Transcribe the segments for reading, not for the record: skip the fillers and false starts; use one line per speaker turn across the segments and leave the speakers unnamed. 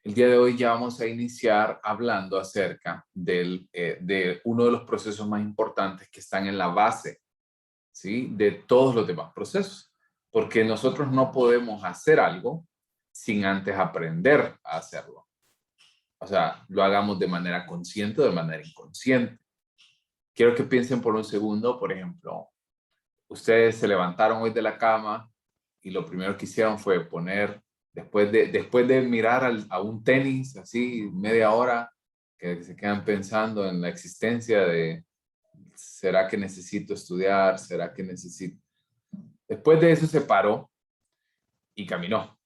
El día de hoy ya vamos a iniciar hablando acerca de uno de los procesos más importantes que están en la base, ¿sí?, de todos los demás procesos. Porque nosotros no podemos hacer algo sin antes aprender a hacerlo. O sea, lo hagamos de manera consciente o de manera inconsciente. Quiero que piensen por un segundo, por ejemplo, ustedes se levantaron hoy de la cama y lo primero que hicieron fue poner, después de mirar a un tenis así media hora, que se quedan pensando en la existencia de, ¿será que necesito estudiar? ¿Será que necesito? Después de eso se paró y caminó.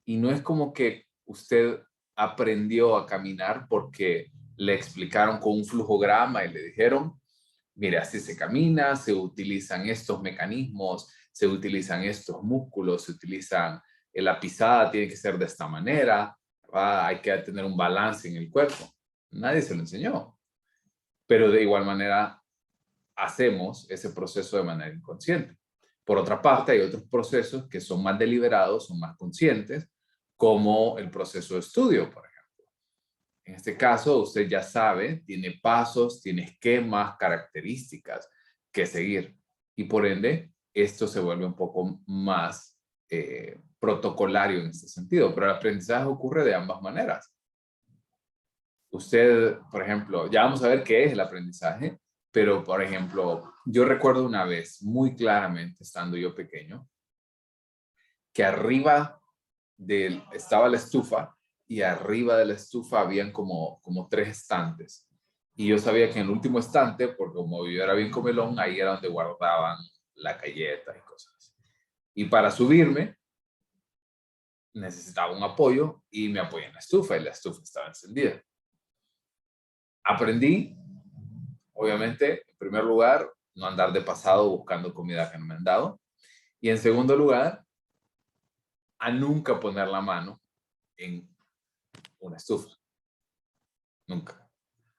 Y no es como que usted aprendió a caminar porque le explicaron con un flujograma y le dijeron, mire, así se camina, se utilizan estos mecanismos, se utilizan estos músculos, se utilizan, la pisada tiene que ser de esta manera, ¿verdad? Hay que tener un balance en el cuerpo. Nadie se lo enseñó. Pero de igual manera hacemos ese proceso de manera inconsciente. Por otra parte, hay otros procesos que son más deliberados, son más conscientes, como el proceso de estudio, por ejemplo. En este caso, usted ya sabe, tiene pasos, tiene esquemas, características que seguir. Y por ende, esto se vuelve un poco más protocolario en este sentido. Pero el aprendizaje ocurre de ambas maneras. Usted, por ejemplo, ya vamos a ver qué es el aprendizaje, pero, por ejemplo, yo recuerdo una vez muy claramente, estando yo pequeño, que arriba estaba la estufa y arriba de la estufa habían como tres estantes. Y yo sabía que en el último estante, porque como yo era bien comelón, ahí era donde guardaban la galleta y cosas así. Y para subirme, necesitaba un apoyo y me apoyé en la estufa y la estufa estaba encendida. Aprendí, obviamente, en primer lugar, no andar de pasado buscando comida que no me han dado. Y en segundo lugar, a nunca poner la mano en una estufa. Nunca.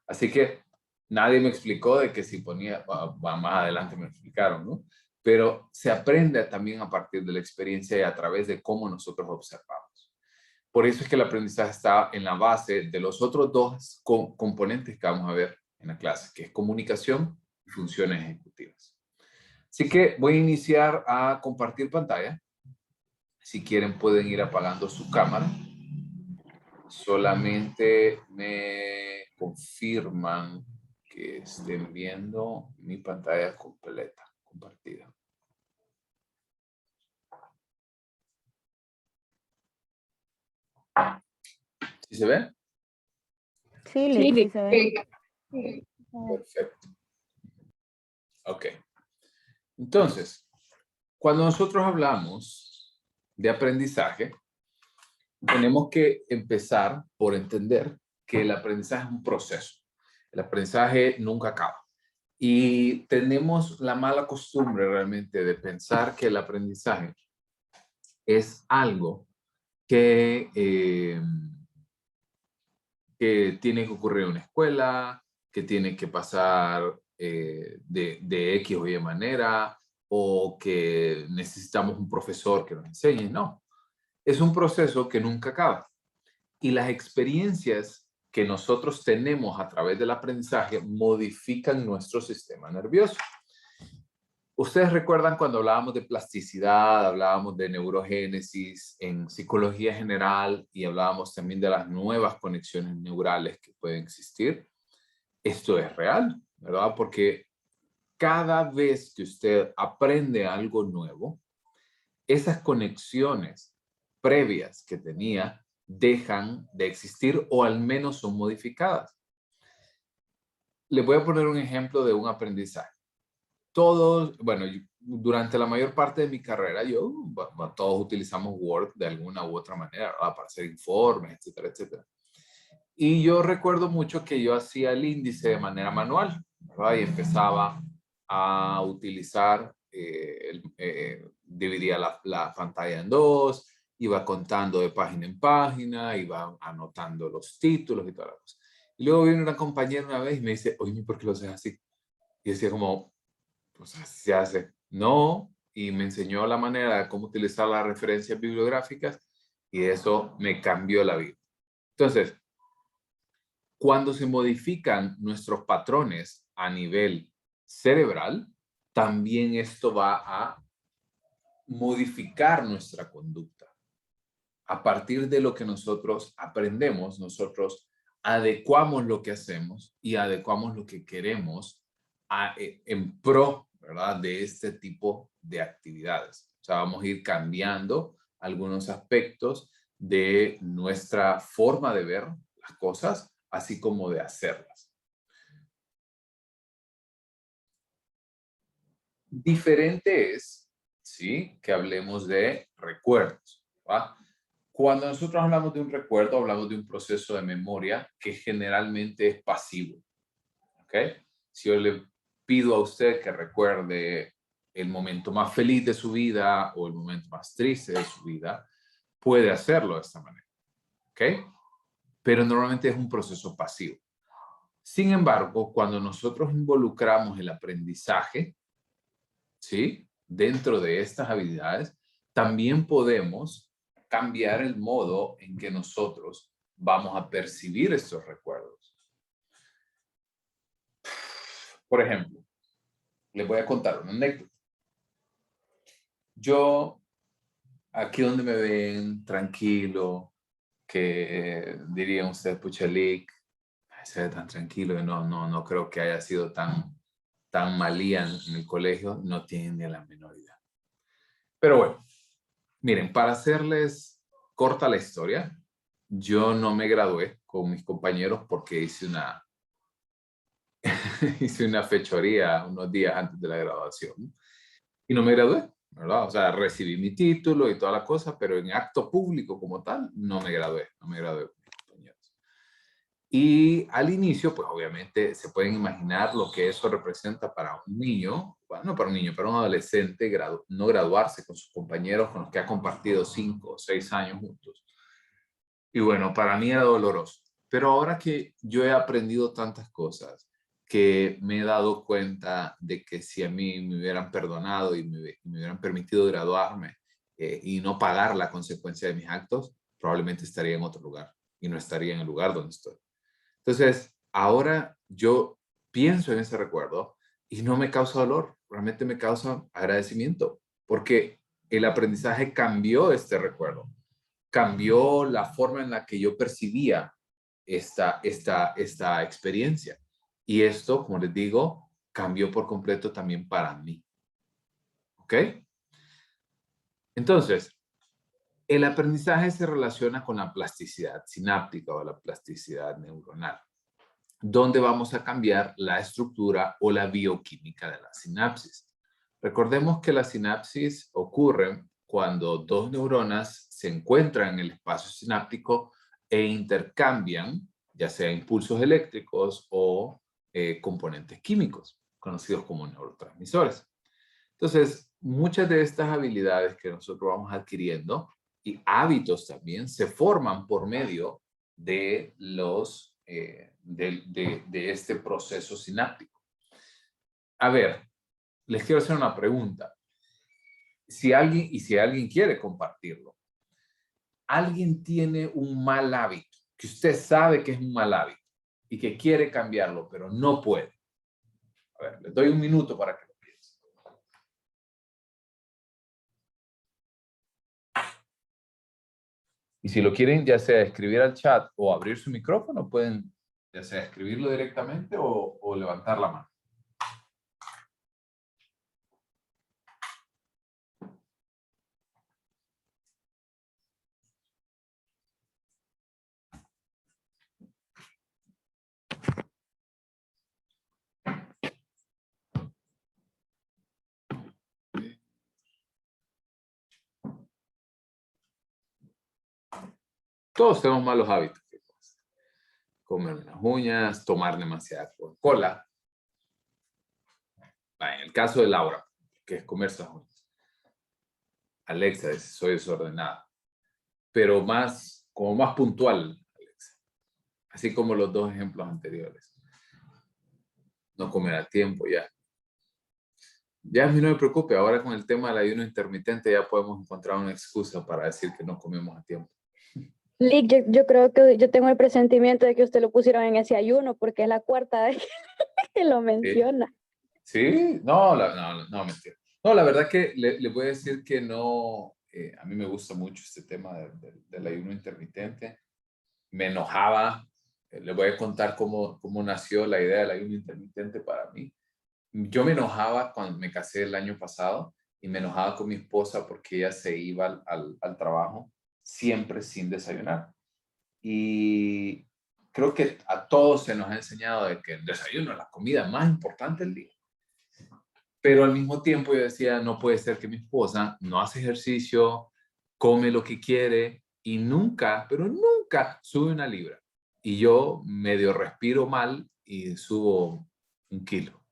Así que nadie me explicó de que si ponía, más adelante me explicaron, ¿no? Pero se aprende también a partir de la experiencia y a través de cómo nosotros observamos. Por eso es que el aprendizaje está en la base de los otros dos componentes que vamos a ver en la clase, que es comunicación y funciones ejecutivas. Así que voy a iniciar a compartir pantalla. Si quieren pueden ir apagando su cámara. Solamente me confirman que estén viendo mi pantalla completa, compartida. ¿Sí se ve?
Sí, Lick, sí se ve.
Perfecto. Ok. Entonces, cuando nosotros hablamos de aprendizaje, tenemos que empezar por entender que el aprendizaje es un proceso. El aprendizaje nunca acaba. Y tenemos la mala costumbre realmente de pensar que el aprendizaje es algo que tiene que ocurrir en una escuela, que tiene que pasar de X o Y manera, o que necesitamos un profesor que nos enseñe. No, es un proceso que nunca acaba. Y las experiencias que nosotros tenemos a través del aprendizaje modifican nuestro sistema nervioso. Ustedes recuerdan cuando hablábamos de plasticidad, hablábamos de neurogénesis en psicología general y hablábamos también de las nuevas conexiones neurales que pueden existir. Esto es real, ¿verdad? Porque cada vez que usted aprende algo nuevo, esas conexiones previas que tenía dejan de existir o al menos son modificadas. Les voy a poner un ejemplo de un aprendizaje. Todos, bueno, durante la mayor parte de mi carrera, todos utilizamos Word de alguna u otra manera, ¿verdad? Para hacer informes, etcétera, etcétera. Y yo recuerdo mucho que yo hacía el índice de manera manual, ¿verdad? Y empezaba a utilizar, dividía la pantalla en dos, iba contando de página en página, iba anotando los títulos y todas las cosas. Y luego viene una compañera una vez y me dice, oye, ¿por qué lo haces así? Y decía como, pues así se hace. No, y me enseñó la manera de cómo utilizar las referencias bibliográficas y eso me cambió la vida. Entonces, cuando se modifican nuestros patrones a nivel cerebral, también esto va a modificar nuestra conducta. A partir de lo que nosotros aprendemos, nosotros adecuamos lo que hacemos y adecuamos lo que queremos en pro, ¿verdad?, de este tipo de actividades. O sea, vamos a ir cambiando algunos aspectos de nuestra forma de ver las cosas, así como de hacerlas. Diferente es, ¿sí?, que hablemos de recuerdos, ¿va? Cuando nosotros hablamos de un recuerdo, hablamos de un proceso de memoria que generalmente es pasivo, ¿ok? Si yo le pido a usted que recuerde el momento más feliz de su vida o el momento más triste de su vida, puede hacerlo de esta manera, ¿ok? Pero normalmente es un proceso pasivo. Sin embargo, cuando nosotros involucramos el aprendizaje, ¿sí?, dentro de estas habilidades, también podemos cambiar el modo en que nosotros vamos a percibir estos recuerdos. Por ejemplo, les voy a contar una anécdota. Yo, aquí donde me ven, tranquilo, que dirían ustedes, puchalic, se ve tan tranquilo y no creo que haya sido tan malía en el colegio, no tienen ni la menor idea. Pero bueno, miren, para hacerles corta la historia, yo no me gradué con mis compañeros porque hice una fechoría unos días antes de la graduación y no me gradué, ¿verdad? O sea, recibí mi título y toda la cosa, pero en acto público como tal, no me gradué con mis compañeros. Y al inicio, pues obviamente se pueden imaginar lo que eso representa para un niño, bueno, no para un niño, para un adolescente, no graduarse con sus compañeros con los que ha compartido 5 o 6 años juntos. Y bueno, para mí era doloroso. Pero ahora que yo he aprendido tantas cosas, que me he dado cuenta de que si a mí me hubieran perdonado y me hubieran permitido graduarme y no pagar la consecuencia de mis actos, probablemente estaría en otro lugar y no estaría en el lugar donde estoy. Entonces, ahora yo pienso en ese recuerdo y no me causa dolor, realmente me causa agradecimiento, porque el aprendizaje cambió este recuerdo, cambió la forma en la que yo percibía esta experiencia. Y esto, como les digo, cambió por completo también para mí. ¿Ok? Entonces, el aprendizaje se relaciona con la plasticidad sináptica o la plasticidad neuronal, donde vamos a cambiar la estructura o la bioquímica de la sinapsis. Recordemos que las sinapsis ocurren cuando dos neuronas se encuentran en el espacio sináptico e intercambian, ya sea impulsos eléctricos o componentes químicos, conocidos como neurotransmisores. Entonces, muchas de estas habilidades que nosotros vamos adquiriendo y hábitos también se forman por medio de de este proceso sináptico. A ver, les quiero hacer una pregunta. Si alguien quiere compartirlo, alguien tiene un mal hábito, que usted sabe que es un mal hábito y que quiere cambiarlo, pero no puede. A ver, les doy un minuto para que lo piensen. Y si lo quieren, ya sea escribir al chat o abrir su micrófono, pueden ya sea escribirlo directamente o levantar la mano. Todos tenemos malos hábitos. Comer unas uñas, tomar demasiada Coca-Cola. En el caso de Laura, que es comer sus uñas. Alexa dice, soy desordenada. Pero como más puntual, Alexa. Así como los dos ejemplos anteriores. No comer a tiempo ya. Ya a mí no me preocupe, ahora con el tema del ayuno intermitente ya podemos encontrar una excusa para decir que no comemos a tiempo.
Lick, yo creo que yo tengo el presentimiento de que usted lo pusieron en ese ayuno porque es la cuarta vez que lo
Sí,
menciona.
sí, no, no, mentira. No, la verdad que le voy a decir que no, a mí me gusta mucho este tema del ayuno intermitente. Me enojaba, le voy a contar cómo nació la idea del ayuno intermitente para mí. Yo me enojaba cuando me casé el año pasado y me enojaba con mi esposa porque ella se iba al trabajo siempre sin desayunar. Y creo que a todos se nos ha enseñado de que el desayuno es la comida más importante del día. Pero al mismo tiempo yo decía, no puede ser que mi esposa no hace ejercicio, come lo que quiere y nunca, pero nunca sube una libra. Y yo medio respiro mal y subo 1 kilo.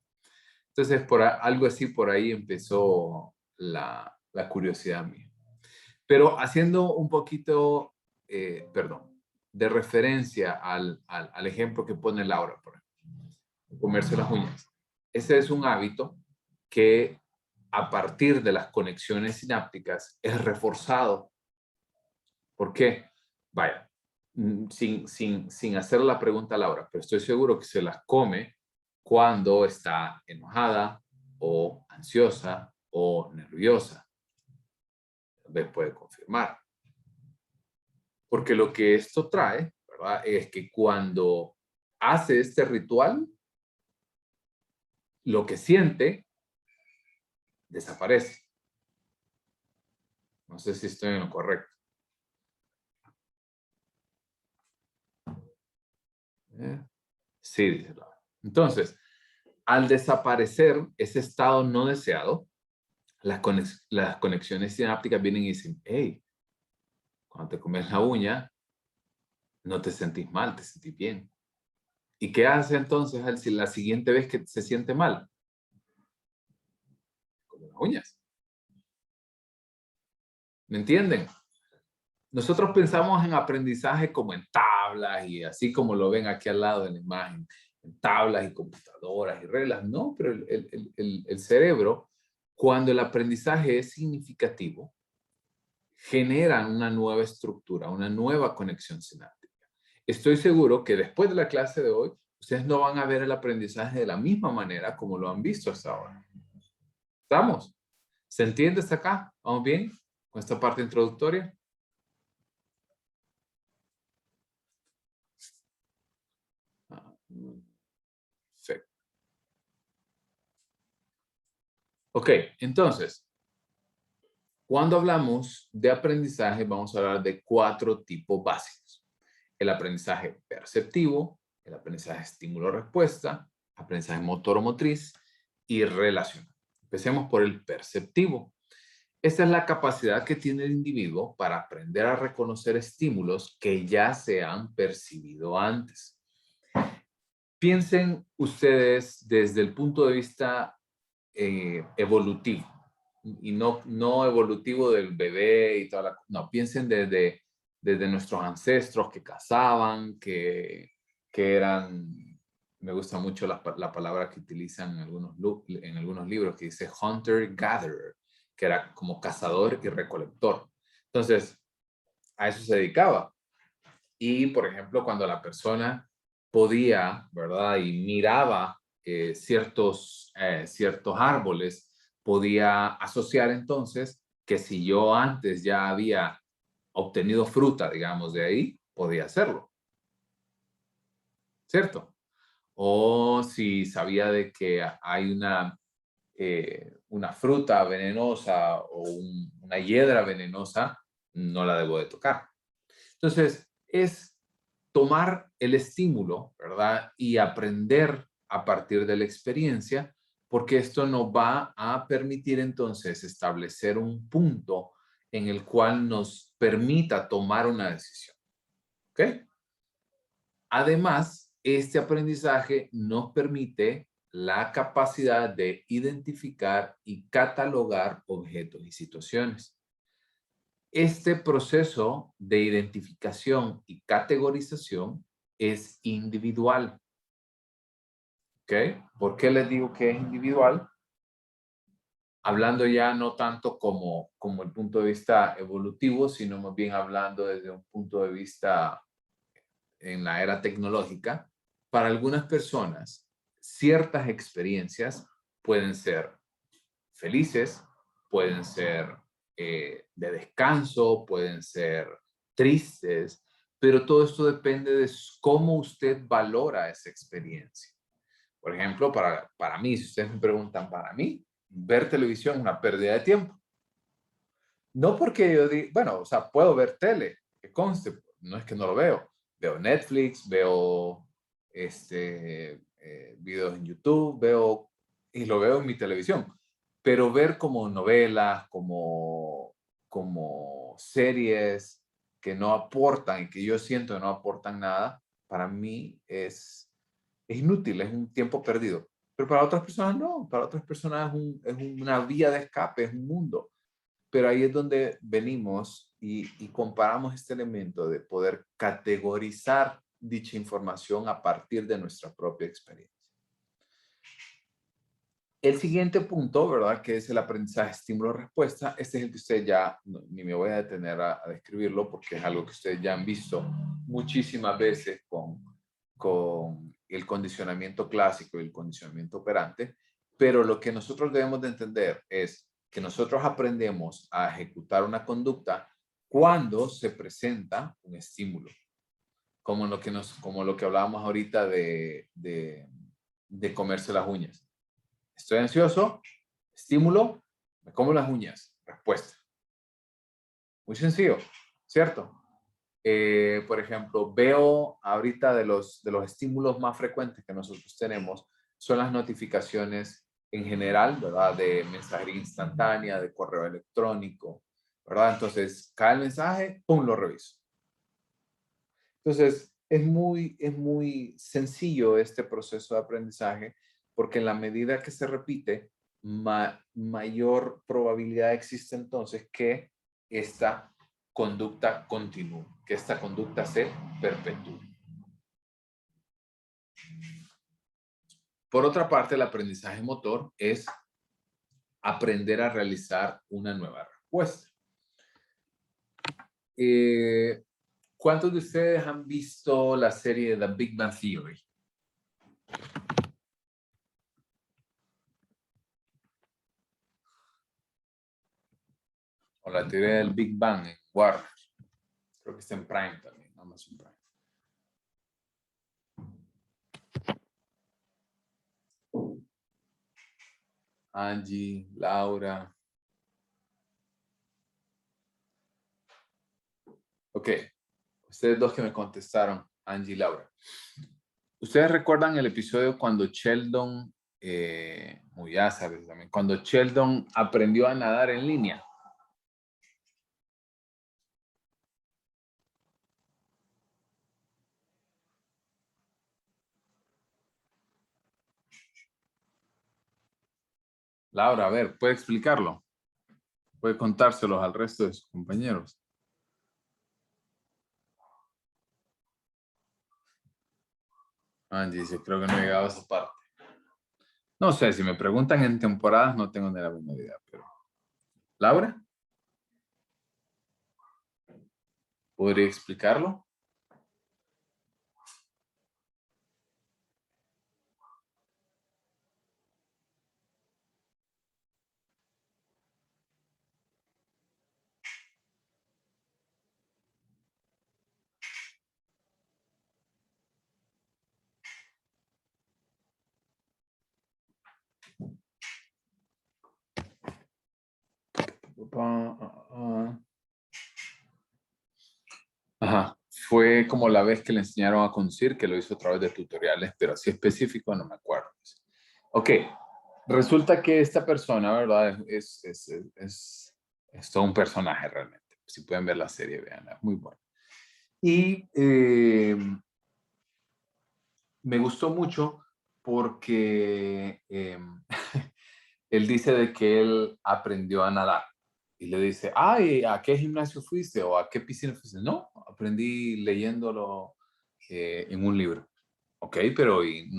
Entonces, algo así por ahí empezó la curiosidad mía. Pero haciendo un poquito, perdón, de referencia al ejemplo que pone Laura, por ejemplo, comerse las uñas. Ese es un hábito que a partir de las conexiones sinápticas es reforzado. ¿Por qué? Vaya, sin hacer la pregunta a Laura, pero estoy seguro que se las come cuando está enojada o ansiosa o nerviosa. Tal vez puede confirmar. Porque lo que esto trae, ¿verdad? Es que cuando hace este ritual, lo que siente desaparece. No sé si estoy en lo correcto. Sí, dice Laura. Entonces, al desaparecer ese estado no deseado, las conexiones sinápticas vienen y dicen, hey, cuando te comes la uña, no te sentís mal, te sentís bien. ¿Y qué hace entonces la siguiente vez que se siente mal? Come las uñas. ¿Me entienden? Nosotros pensamos en aprendizaje como en tablas y así como lo ven aquí al lado de la imagen, en tablas y computadoras y reglas. No, pero el cerebro, cuando el aprendizaje es significativo, genera una nueva estructura, una nueva conexión sináptica. Estoy seguro que después de la clase de hoy, ustedes no van a ver el aprendizaje de la misma manera como lo han visto hasta ahora. ¿Estamos? ¿Se entiende hasta acá? ¿Vamos bien con esta parte introductoria? Perfecto. Ok, entonces, cuando hablamos de aprendizaje, vamos a hablar de 4 tipos básicos. El aprendizaje perceptivo, el aprendizaje estímulo-respuesta, aprendizaje motor-motriz y relacional. Empecemos por el perceptivo. Esta es la capacidad que tiene el individuo para aprender a reconocer estímulos que ya se han percibido antes. Piensen ustedes desde el punto de vista evolutivo y no evolutivo del bebé y toda no, piensen desde nuestros ancestros que cazaban, que eran, me gusta mucho la palabra que utilizan en algunos libros que dice hunter-gatherer, que era como cazador y recolector. Entonces, a eso se dedicaba. Y, por ejemplo, cuando la persona podía, ¿verdad? Y miraba ciertos árboles, podía asociar entonces que si yo antes ya había obtenido fruta, digamos, de ahí, podía hacerlo, ¿cierto? O si sabía de que hay una fruta venenosa o una hiedra venenosa, no la debo de tocar. Entonces, es tomar el estímulo, ¿verdad? Y aprender a partir de la experiencia, porque esto nos va a permitir entonces establecer un punto en el cual nos permita tomar una decisión. ¿Ok? Además, este aprendizaje nos permite la capacidad de identificar y catalogar objetos y situaciones. Este proceso de identificación y categorización es individual. ¿Ok? ¿Por qué les digo que es individual? hablando ya no tanto como el punto de vista evolutivo, sino más bien hablando desde un punto de vista en la era tecnológica, para algunas personas, ciertas experiencias pueden ser felices, pueden ser de descanso, pueden ser tristes, pero todo esto depende de cómo usted valora esa experiencia. Por ejemplo, para mí, si ustedes me preguntan, para mí, ver televisión es una pérdida de tiempo. No porque yo diga, bueno, o sea, puedo ver tele, que conste, no es que no lo veo. Veo Netflix, veo videos en YouTube, y lo veo en mi televisión. Pero ver como novelas, como series que no aportan y que yo siento que no aportan nada, para mí es inútil, es un tiempo perdido. Pero para otras personas no, para otras personas es una vía de escape, es un mundo. Pero ahí es donde venimos y comparamos este elemento de poder categorizar dicha información a partir de nuestra propia experiencia. El siguiente punto, ¿verdad? Que es el aprendizaje estímulo-respuesta. Este es el que ustedes ya, ni me voy a detener a describirlo porque es algo que ustedes ya han visto muchísimas veces con el condicionamiento clásico y el condicionamiento operante. Pero lo que nosotros debemos de entender es que nosotros aprendemos a ejecutar una conducta cuando se presenta un estímulo. Como lo que hablábamos ahorita de comerse las uñas. Estoy ansioso, estímulo, me como las uñas, respuesta. Muy sencillo, ¿cierto? Por ejemplo, veo ahorita de los estímulos más frecuentes que nosotros tenemos son las notificaciones en general, ¿verdad? De mensajería instantánea, de correo electrónico, ¿verdad? Entonces, cae el mensaje, ¡pum!, lo reviso. Entonces, es muy sencillo este proceso de aprendizaje porque en la medida que se repite, mayor probabilidad existe entonces que esta conducta continúe, que esta conducta se perpetúe. Por otra parte, el aprendizaje motor es aprender a realizar una nueva respuesta. ¿Cuántos de ustedes han visto la serie The Big Bang Theory? O la teoría del Big Bang en Warner. Creo que está en Prime también, Amazon Prime. Angie, Laura. Ok, ustedes dos que me contestaron, Angie y Laura. ¿Ustedes recuerdan el episodio cuando Sheldon, ya sabes también, cuando Sheldon aprendió a nadar en línea? Laura, a ver, ¿puede explicarlo? ¿Puede contárselos al resto de sus compañeros? Angie dice, creo que no he llegado a esa parte. No sé, si me preguntan en temporadas no tengo ni la menor idea, pero... ¿Laura? ¿Podría explicarlo? Ajá. Fue como la vez que le enseñaron a conducir, que lo hizo a través de tutoriales, pero así específico no me acuerdo. Ok, resulta que esta persona, ¿verdad? Es todo un personaje realmente. Si pueden ver la serie, veanla, muy buena. Y me gustó mucho porque él dice de que él aprendió a nadar. Y le dice, ay, ¿a qué gimnasio fuiste? ¿O a qué piscina fuiste? No, aprendí leyéndolo en un libro. Ok, pero y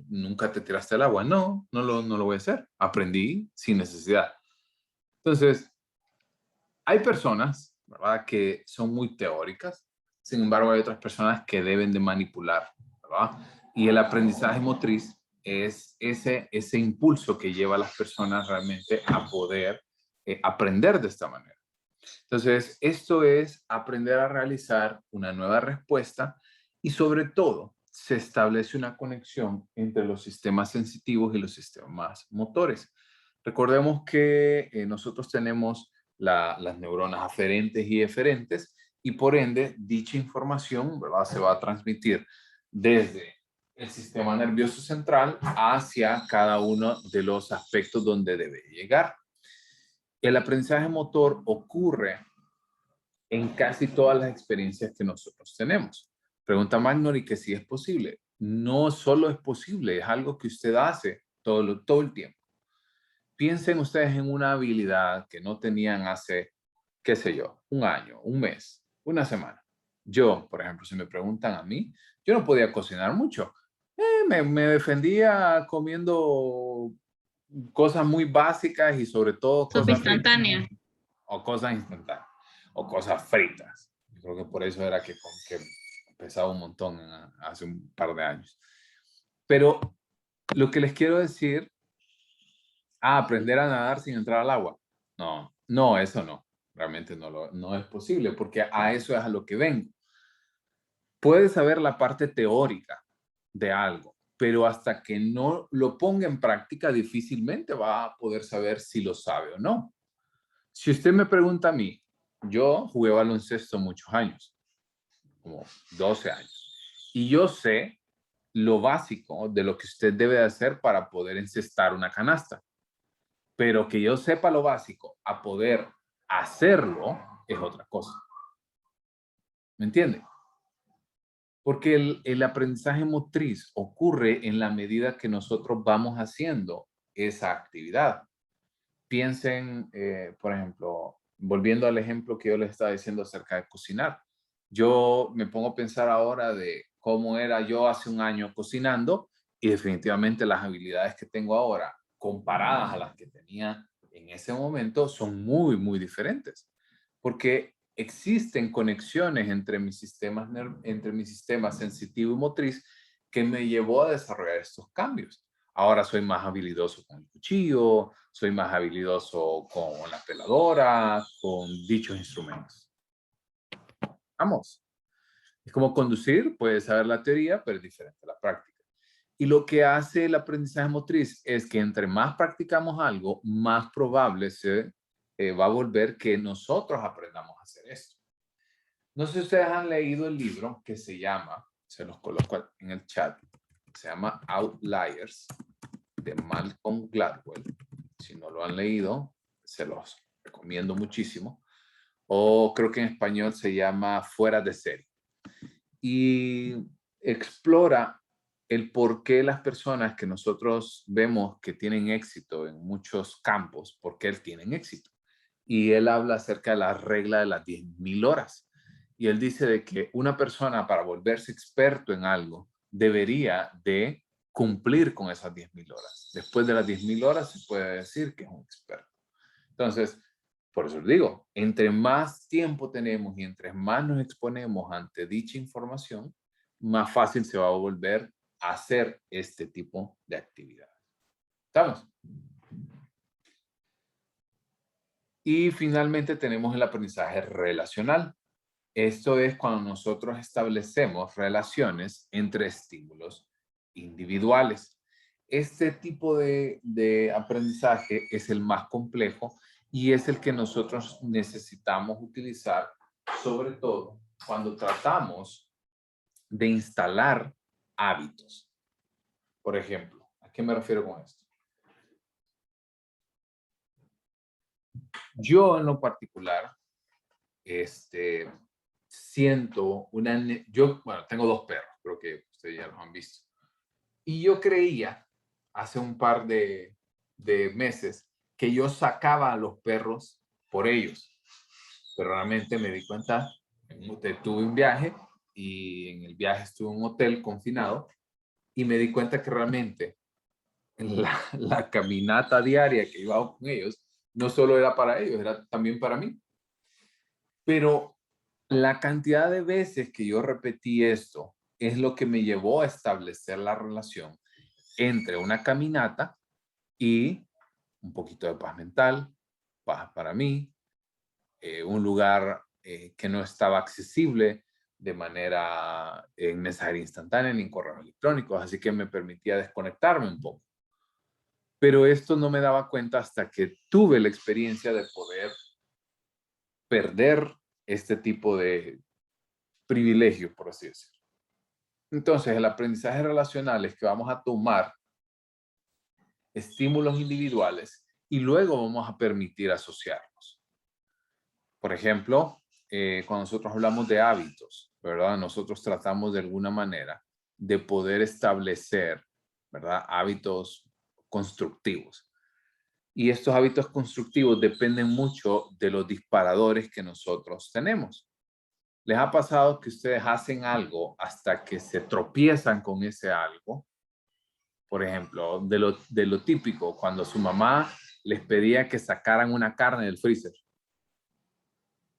nunca te tiraste al agua. No, no lo voy a hacer. Aprendí sin necesidad. Entonces, hay personas, ¿verdad?, que son muy teóricas. Sin embargo, hay otras personas que deben de manipular, ¿verdad? Y el aprendizaje motriz es ese impulso que lleva a las personas realmente a poder aprender de esta manera. Entonces, esto es aprender a realizar una nueva respuesta y sobre todo se establece una conexión entre los sistemas sensitivos y los sistemas motores. Recordemos que nosotros tenemos las neuronas aferentes y eferentes y por ende dicha información, ¿verdad?, se va a transmitir desde el sistema nervioso central hacia cada uno de los aspectos donde debe llegar. El aprendizaje motor ocurre en casi todas las experiencias que nosotros tenemos. Pregunta Magnori que si es posible. No solo es posible, es algo que usted hace todo el tiempo. Piensen ustedes en una habilidad que no tenían hace, qué sé yo, un año, un mes, una semana. Yo, por ejemplo, si me preguntan a mí, yo no podía cocinar mucho. Me defendía comiendo cosas muy básicas y sobre todo
Sopa
cosas ricas
instantánea.
o cosas instantáneas o cosas fritas. Yo creo que por eso era que pesaba un montón hace un par de años. Pero lo que les quiero decir, aprender a nadar sin entrar al agua. No, no, eso no. Realmente no es posible porque a eso es a lo que vengo. Puedes saber la parte teórica de algo, pero hasta que no lo ponga en práctica difícilmente va a poder saber si lo sabe o no. Si usted me pregunta a mí, yo jugué baloncesto muchos años, como 12 años, y yo sé lo básico de lo que usted debe hacer para poder encestar una canasta, pero que yo sepa lo básico a poder hacerlo es otra cosa. ¿Me entiende? Porque el aprendizaje motriz ocurre en la medida que nosotros vamos haciendo esa actividad. Piensen, por ejemplo, volviendo al ejemplo que yo les estaba diciendo acerca de cocinar. Yo me pongo a pensar ahora de cómo era yo hace un año cocinando y definitivamente las habilidades que tengo ahora comparadas a las que tenía en ese momento son muy, muy diferentes. Porque existen conexiones entre entre mi sistema sensitivo y motriz que me llevó a desarrollar estos cambios. Ahora soy más habilidoso con el cuchillo, soy más habilidoso con la peladora, con dichos instrumentos. Vamos. Es como conducir, puedes saber la teoría, pero es diferente a la práctica. Y lo que hace el aprendizaje motriz es que entre más practicamos algo, más probable se va a volver que nosotros aprendamos a hacer esto. No sé si ustedes han leído el libro que se llama, se los coloco en el chat, se llama Outliers, de Malcolm Gladwell. Si no lo han leído, se los recomiendo muchísimo. O creo que en español se llama Fuera de Serie. Y explora el por qué las personas que nosotros vemos que tienen éxito en muchos campos, por qué tienen éxito. Y él habla acerca de la regla de las 10.000 horas. Y él dice de que una persona para volverse experto en algo debería de cumplir con esas 10.000 horas. Después de las 10.000 horas se puede decir que es un experto. Entonces, por eso les digo, entre más tiempo tenemos y entre más nos exponemos ante dicha información, más fácil se va a volver a hacer este tipo de actividades. ¿Estamos? Y finalmente tenemos el aprendizaje relacional. Esto es cuando nosotros establecemos relaciones entre estímulos individuales. Este tipo de aprendizaje es el más complejo y es el que nosotros necesitamos utilizar, sobre todo cuando tratamos de instalar hábitos. Por ejemplo, ¿a qué me refiero con esto? Yo en lo particular, siento bueno, tengo dos perros, creo que ustedes ya los han visto. Y yo creía hace un par de meses que yo sacaba a los perros por ellos. Pero realmente me di cuenta, tuve un viaje y en el viaje estuve en un hotel confinado y me di cuenta que realmente la caminata diaria que iba con ellos no solo era para ellos, era también para mí. Pero la cantidad de veces que yo repetí esto es lo que me llevó a establecer la relación entre una caminata y un poquito de paz mental, paz para mí, un lugar que no estaba accesible de manera necesaria instantánea ni en correos electrónicos, así que me permitía desconectarme un poco. Pero esto no me daba cuenta hasta que tuve la experiencia de poder perder este tipo de privilegios, por así decirlo. Entonces, el aprendizaje relacional es que vamos a tomar estímulos individuales y luego vamos a permitir asociarlos. Por ejemplo, cuando nosotros hablamos de hábitos, ¿verdad? Nosotros tratamos de alguna manera de poder establecer, ¿verdad? Hábitos constructivos. Y estos hábitos constructivos dependen mucho de los disparadores que nosotros tenemos. ¿Les ha pasado que ustedes hacen algo hasta que se tropiezan con ese algo? Por ejemplo, de lo típico, cuando su mamá les pedía que sacaran una carne del freezer.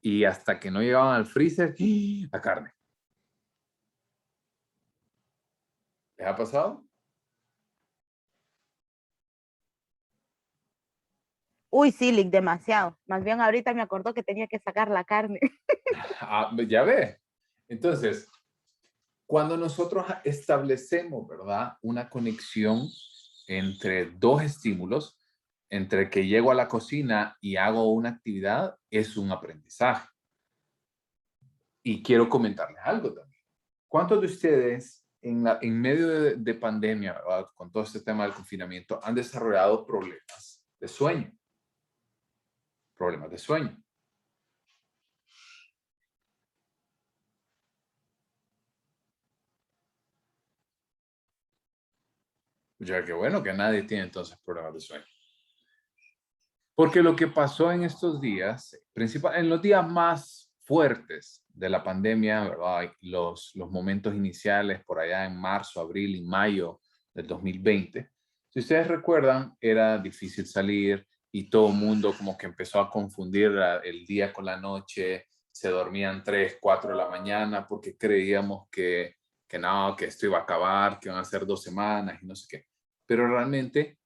Y hasta que no llegaban al freezer, la carne. ¿Les ha pasado?
Uy, sí, Lick, demasiado. Más bien ahorita me acordó que tenía que sacar la carne.
Ah, ya ve. Entonces, cuando nosotros establecemos, ¿verdad? Una conexión entre dos estímulos, entre que llego a la cocina y hago una actividad, es un aprendizaje. Y quiero comentarles algo también. ¿Cuántos de ustedes en medio de pandemia, ¿verdad? Con todo este tema del confinamiento, han desarrollado problemas de sueño? Problemas de sueño. Ya que bueno que nadie tiene entonces problemas de sueño. Porque lo que pasó en estos días, en los días más fuertes de la pandemia, ¿verdad? Los momentos iniciales por allá en marzo, abril y mayo del 2020, si ustedes recuerdan, era difícil salir y todo el mundo como que empezó a confundir el día con la noche, se dormían 3, 4 de la mañana porque creíamos que no, que esto iba a acabar, que iban a ser 2 semanas y no sé qué. Pero realmente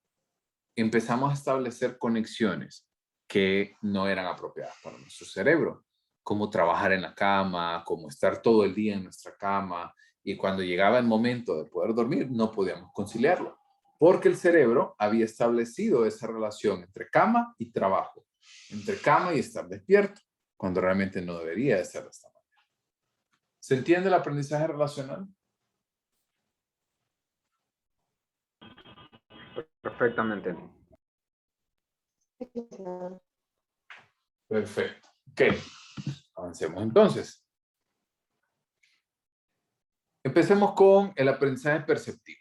empezamos a establecer conexiones que no eran apropiadas para nuestro cerebro, como trabajar en la cama, como estar todo el día en nuestra cama, y cuando llegaba el momento de poder dormir, no podíamos conciliarlo, porque el cerebro había establecido esa relación entre cama y trabajo, entre cama y estar despierto, cuando realmente no debería de ser de esta manera. ¿Se entiende el aprendizaje relacional?
Perfectamente.
Perfecto. Ok, avancemos entonces. Empecemos con el aprendizaje perceptivo.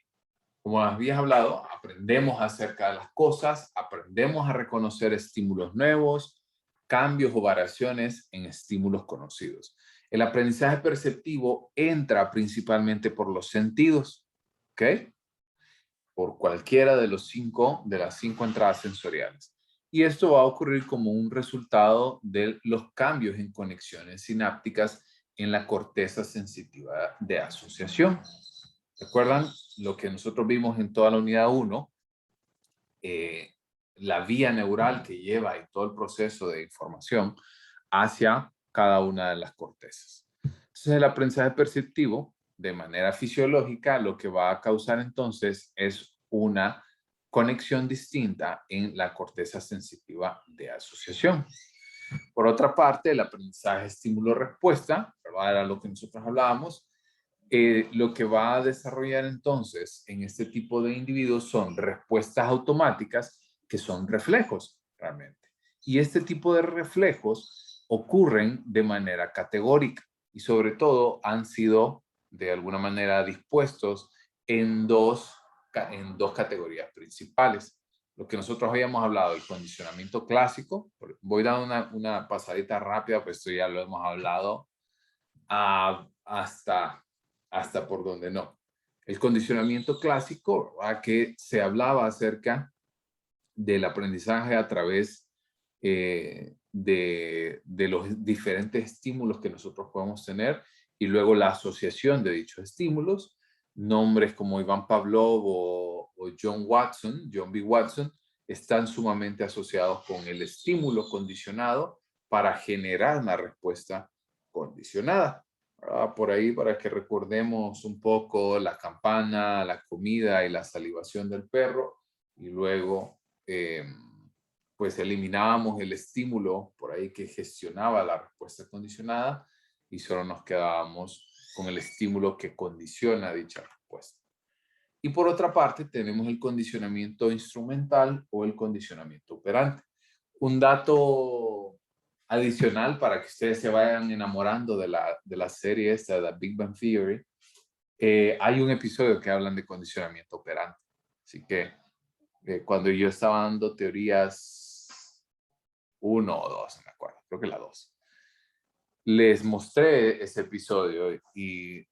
Como habías hablado, aprendemos acerca de las cosas, aprendemos a reconocer estímulos nuevos, cambios o variaciones en estímulos conocidos. El aprendizaje perceptivo entra principalmente por los sentidos, ¿ok? Por cualquiera de las 5 entradas sensoriales. Y esto va a ocurrir como un resultado de los cambios en conexiones sinápticas en la corteza sensitiva de asociación. ¿Recuerdan lo que nosotros vimos en toda la unidad 1? La vía neural que lleva y todo el proceso de información hacia cada una de las cortezas. Entonces, el aprendizaje perceptivo, de manera fisiológica, lo que va a causar entonces es una conexión distinta en la corteza sensitiva de asociación. Por otra parte, el aprendizaje estímulo-respuesta, ¿verdad? Era lo que nosotros hablábamos. Lo que va a desarrollar entonces en este tipo de individuos son respuestas automáticas que son reflejos realmente. Y este tipo de reflejos ocurren de manera categórica y sobre todo han sido de alguna manera dispuestos en dos categorías principales. Lo que nosotros habíamos hablado, el condicionamiento clásico, voy dando una pasadita rápida, pues esto ya lo hemos hablado hasta por donde no. El condicionamiento clásico, a que se hablaba acerca del aprendizaje a través de los diferentes estímulos que nosotros podemos tener y luego la asociación de dichos estímulos. Nombres como Iván Pavlov o John B. Watson, están sumamente asociados con el estímulo condicionado para generar una respuesta condicionada. Por ahí, para que recordemos un poco la campana, la comida y la salivación del perro, y luego pues eliminábamos el estímulo por ahí que gestionaba la respuesta condicionada y solo nos quedábamos con el estímulo que condiciona dicha respuesta. Y por otra parte tenemos el condicionamiento instrumental o el condicionamiento operante. Un dato adicional para que ustedes se vayan enamorando de la serie esta, de The Big Bang Theory, hay un episodio que hablan de condicionamiento operante. Así que cuando yo estaba dando teorías 1 o 2, no me acuerdo, creo que la 2, les mostré ese episodio y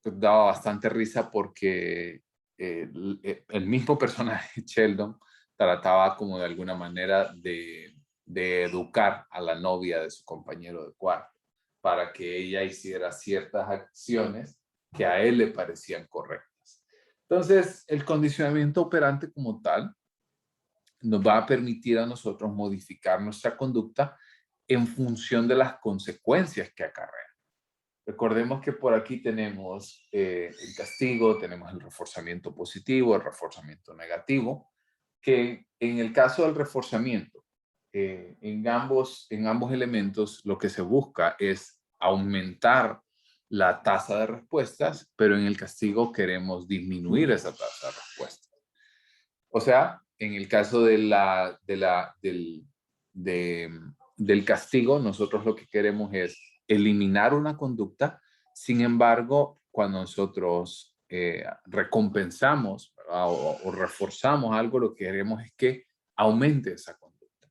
daba bastante risa porque el mismo personaje, Sheldon, trataba como de alguna manera de educar a la novia de su compañero de cuarto para que ella hiciera ciertas acciones que a él le parecían correctas. Entonces, el condicionamiento operante como tal nos va a permitir a nosotros modificar nuestra conducta en función de las consecuencias que acarrea. Recordemos que por aquí tenemos el castigo, tenemos el reforzamiento positivo, el reforzamiento negativo, que en el caso del reforzamiento, en ambos elementos lo que se busca es aumentar la tasa de respuestas, pero en el castigo queremos disminuir esa tasa de respuestas. O sea, en el caso del castigo, nosotros lo que queremos es eliminar una conducta. Sin embargo, cuando nosotros recompensamos, ¿verdad? o reforzamos algo, lo que queremos es que aumente esa conducta.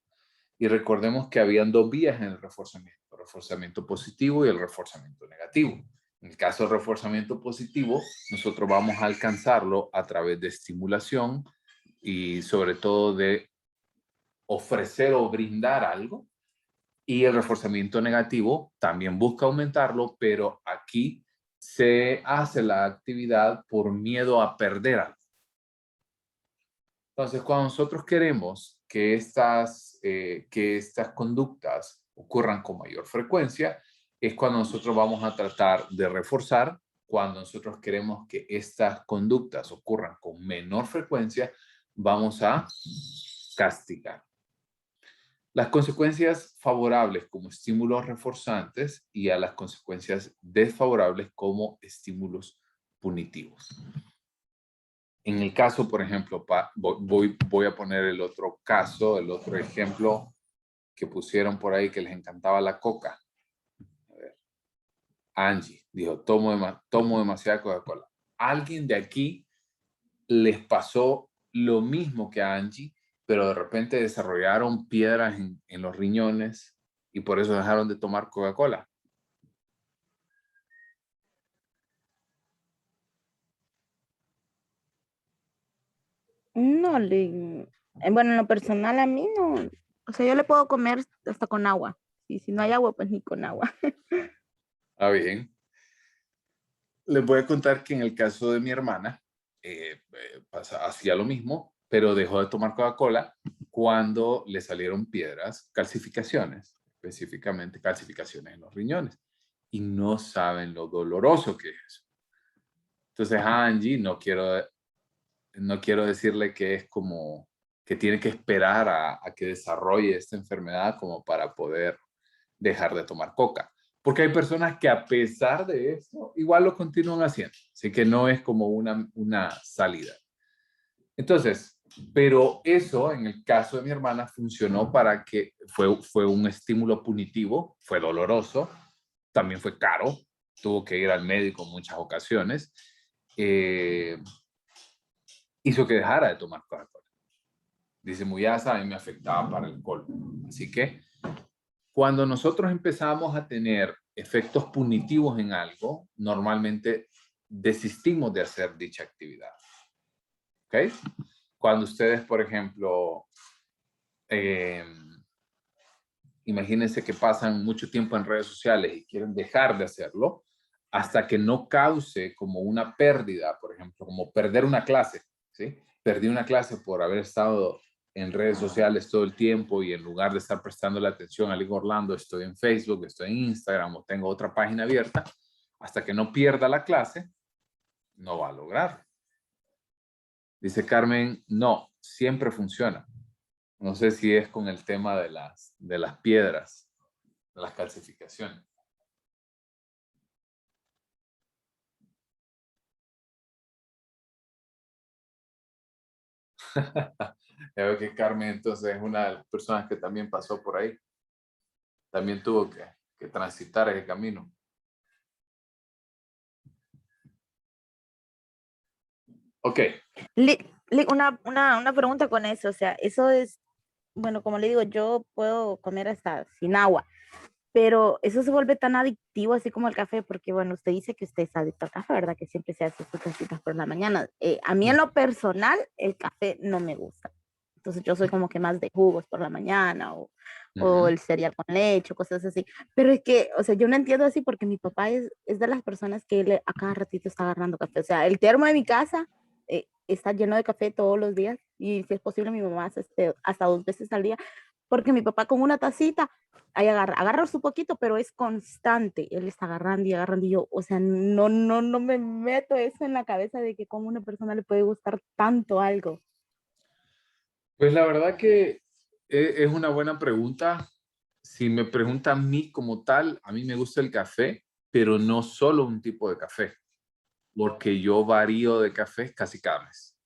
Y recordemos que habían dos vías en el reforzamiento positivo y el reforzamiento negativo. En el caso del reforzamiento positivo, nosotros vamos a alcanzarlo a través de estimulación y sobre todo de ofrecer o brindar algo. Y el reforzamiento negativo también busca aumentarlo, pero aquí se hace la actividad por miedo a perder algo. Entonces, cuando nosotros queremos que estas conductas ocurran con mayor frecuencia, es cuando nosotros vamos a tratar de reforzar. Cuando nosotros queremos que estas conductas ocurran con menor frecuencia, vamos a castigar. Las consecuencias favorables como estímulos reforzantes y a las consecuencias desfavorables como estímulos punitivos. En el caso, por ejemplo, voy a poner el otro caso, el otro ejemplo que pusieron por ahí que les encantaba la coca. A ver. Angie dijo, tomo demasiada Coca-Cola. ¿Alguien de aquí les pasó lo mismo que a Angie, pero de repente desarrollaron piedras en los riñones y por eso dejaron de tomar Coca-Cola?
No, bueno, en lo personal a mí no, o sea, yo le puedo comer hasta con agua. Y si no hay agua, pues ni con agua.
Ah, bien. Les voy a contar que en el caso de mi hermana, hacía lo mismo, pero dejó de tomar Coca-Cola cuando le salieron piedras, calcificaciones, específicamente calcificaciones en los riñones. Y no saben lo doloroso que es eso. Entonces, a Angie, no quiero decirle que es como que tiene que esperar a que desarrolle esta enfermedad como para poder dejar de tomar coca. Porque hay personas que a pesar de eso, igual lo continúan haciendo. Así que no es como una salida. Entonces, pero eso en el caso de mi hermana funcionó para que fue un estímulo punitivo, fue doloroso, también fue caro, tuvo que ir al médico en muchas ocasiones. Hizo que dejara de tomar Coca-Cola. Dice, Muyasa, a mí me afectaba para el colon. Así que cuando nosotros empezamos a tener efectos punitivos en algo, normalmente desistimos de hacer dicha actividad. ¿Ok? Cuando ustedes, por ejemplo, imagínense que pasan mucho tiempo en redes sociales y quieren dejar de hacerlo hasta que no cause como una pérdida, por ejemplo, como perder una clase, ¿sí? Perdí una clase por haber estado en redes sociales todo el tiempo y en lugar de estar prestando la atención a League Orlando, estoy en Facebook, estoy en Instagram o tengo otra página abierta, hasta que no pierda la clase, no va a lograrlo. Dice Carmen, no, siempre funciona. No sé si es con el tema de las piedras, de las calcificaciones. Ya veo que Carmen entonces es una de las personas que también pasó por ahí. También tuvo que transitar ese camino. Ok.
Una pregunta con eso, o sea, eso es, bueno, como le digo, yo puedo comer hasta sin agua, pero eso se vuelve tan adictivo así como el café, porque bueno, usted dice que usted es adicto al café, ¿verdad? Que siempre se hace sus casitas por la mañana. A mí en lo personal, el café no me gusta. Entonces yo soy como que más de jugos por la mañana o el cereal con leche o cosas así. Pero es que, o sea, yo no entiendo así porque mi papá es de las personas que a cada ratito está agarrando café. O sea, el termo de mi casa está lleno de café todos los días y si es posible mi mamá hace hasta 2 veces al día porque mi papá con una tacita ahí agarra su poquito, pero es constante. Él está agarrando y yo, o sea, no me meto eso en la cabeza de que como a una persona le puede gustar tanto algo.
Pues la verdad que es una buena pregunta. Si me pregunta a mí como tal, a mí me gusta el café, pero no solo un tipo de café, porque yo varío de café casi cada mes.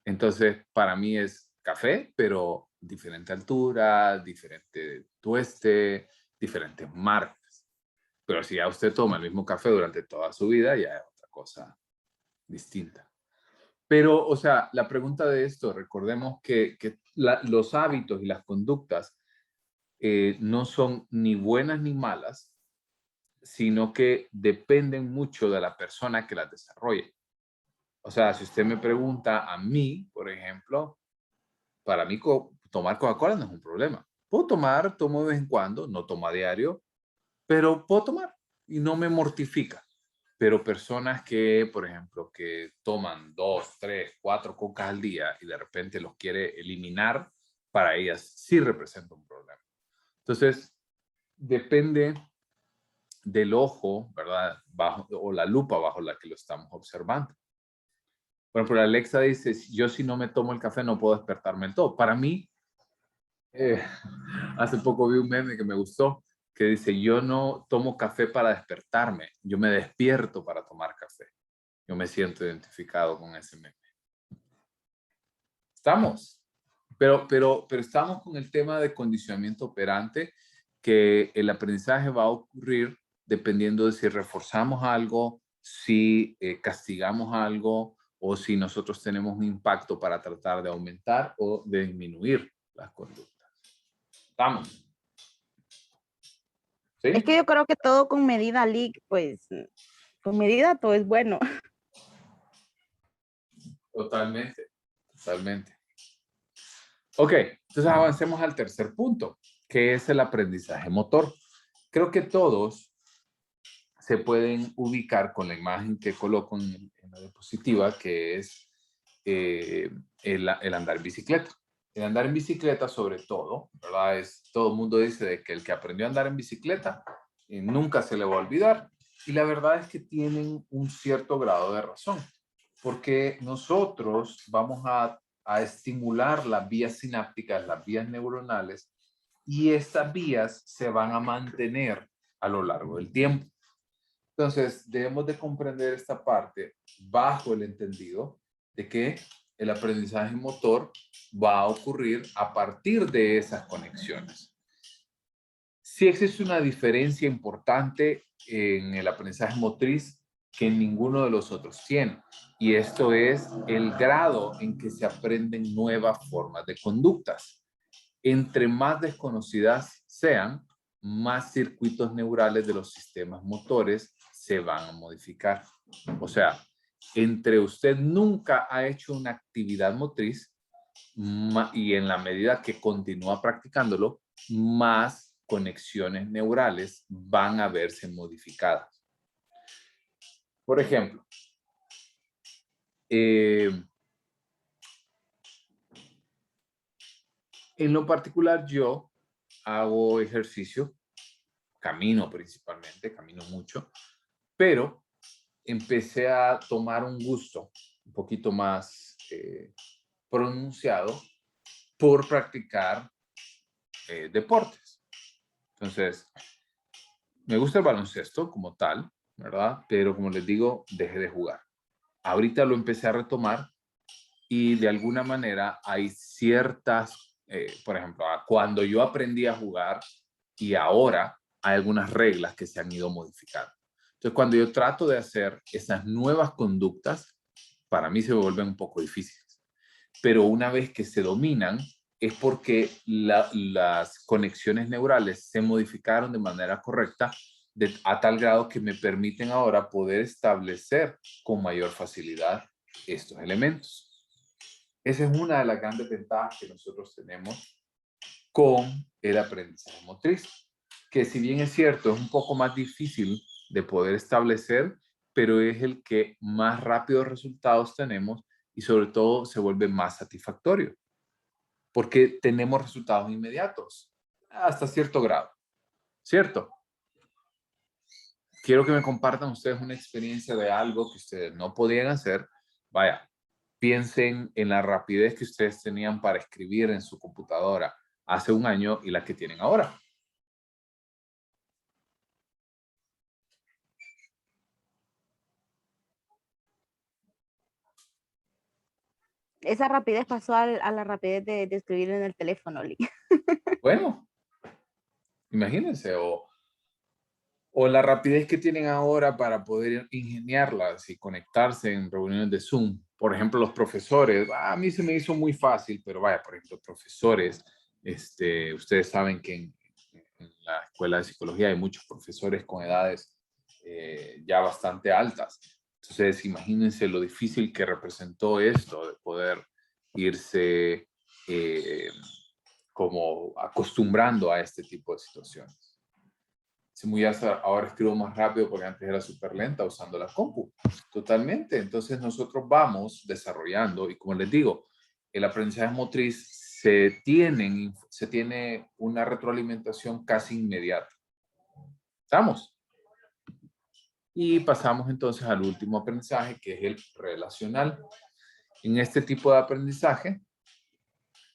Entonces, para mí es café, pero diferente altura, diferente tueste, diferentes marcas. Pero si ya usted toma el mismo café durante toda su vida, ya es otra cosa distinta. Pero, o sea, la pregunta de esto, recordemos que los hábitos y las conductas no son ni buenas ni malas, sino que dependen mucho de la persona que las desarrolle. O sea, si usted me pregunta a mí, por ejemplo, para mí tomar Coca-Cola no es un problema. Puedo tomar, tomo de vez en cuando, no tomo a diario, pero puedo tomar y no me mortifica. Pero personas que, por ejemplo, que toman 2, 3, 4 cocas al día y de repente los quiere eliminar, para ellas sí representa un problema. Entonces, depende del ojo, ¿verdad? O la lupa bajo la que lo estamos observando. Por ejemplo, Alexa dice, yo si no me tomo el café no puedo despertarme del todo. Para mí, eh, hace poco vi un meme que me gustó, que dice, yo no tomo café para despertarme, yo me despierto para tomar café. Yo me siento identificado con ese meme. Estamos, pero estamos con el tema de condicionamiento operante, que el aprendizaje va a ocurrir dependiendo de si reforzamos algo, si castigamos algo o si nosotros tenemos un impacto para tratar de aumentar o de disminuir las conductas. Estamos.
Es
¿Sí?
que yo creo que todo con medida, pues con medida todo es bueno.
Totalmente, totalmente. Ok, entonces avancemos al tercer punto, que es el aprendizaje motor. Creo que todos se pueden ubicar con la imagen que coloco en la diapositiva, que es el andar en bicicleta. El andar en bicicleta, sobre todo, ¿verdad? Todo el mundo dice de que el que aprendió a andar en bicicleta nunca se le va a olvidar. Y la verdad es que tienen un cierto grado de razón, porque nosotros vamos a estimular las vías sinápticas, las vías neuronales, y estas vías se van a mantener a lo largo del tiempo. Entonces, debemos de comprender esta parte bajo el entendido de que el aprendizaje motor va a ocurrir a partir de esas conexiones. Sí existe una diferencia importante en el aprendizaje motriz que ninguno de los otros tiene, y esto es el grado en que se aprenden nuevas formas de conductas. Entre más desconocidas sean, más circuitos neurales de los sistemas motores se van a modificar. O sea, entre usted nunca ha hecho una actividad motriz y en la medida que continúa practicándolo, más conexiones neurales van a verse modificadas. Por ejemplo, en lo particular yo hago ejercicio, camino principalmente, camino mucho, pero empecé a tomar un gusto un poquito más pronunciado por practicar deportes. Entonces, me gusta el baloncesto como tal, ¿verdad? Pero como les digo, dejé de jugar. Ahorita lo empecé a retomar y de alguna manera hay ciertas, por ejemplo, cuando yo aprendí a jugar y ahora hay algunas reglas que se han ido modificando. Entonces, cuando yo trato de hacer esas nuevas conductas, para mí se vuelven un poco difíciles. Pero una vez que se dominan, es porque las conexiones neurales se modificaron de manera correcta a tal grado que me permiten ahora poder establecer con mayor facilidad estos elementos. Esa es una de las grandes ventajas que nosotros tenemos con el aprendizaje motriz, que si bien es cierto, es un poco más difícil de poder establecer, pero es el que más rápidos resultados tenemos y sobre todo se vuelve más satisfactorio, porque tenemos resultados inmediatos, hasta cierto grado, ¿cierto? Quiero que me compartan ustedes una experiencia de algo que ustedes no podían hacer. Vaya, piensen en la rapidez que ustedes tenían para escribir en su computadora hace un año y la que tienen ahora.
Esa rapidez pasó a la rapidez de escribir en el teléfono, Lee.
Bueno, imagínense, o la rapidez que tienen ahora para poder ingeniarlas y conectarse en reuniones de Zoom. Por ejemplo, los profesores, a mí se me hizo muy fácil, pero vaya, por ejemplo, profesores, ustedes saben que en la escuela de psicología hay muchos profesores con edades ya bastante altas. Entonces, imagínense lo difícil que representó esto de poder irse como acostumbrando a este tipo de situaciones. Ahora escribo más rápido porque antes era súper lenta usando la compu. Totalmente. Entonces nosotros vamos desarrollando y como les digo, el aprendizaje motriz se tiene una retroalimentación casi inmediata. ¿Estamos? Y pasamos entonces al último aprendizaje que es el relacional. En este tipo de aprendizaje,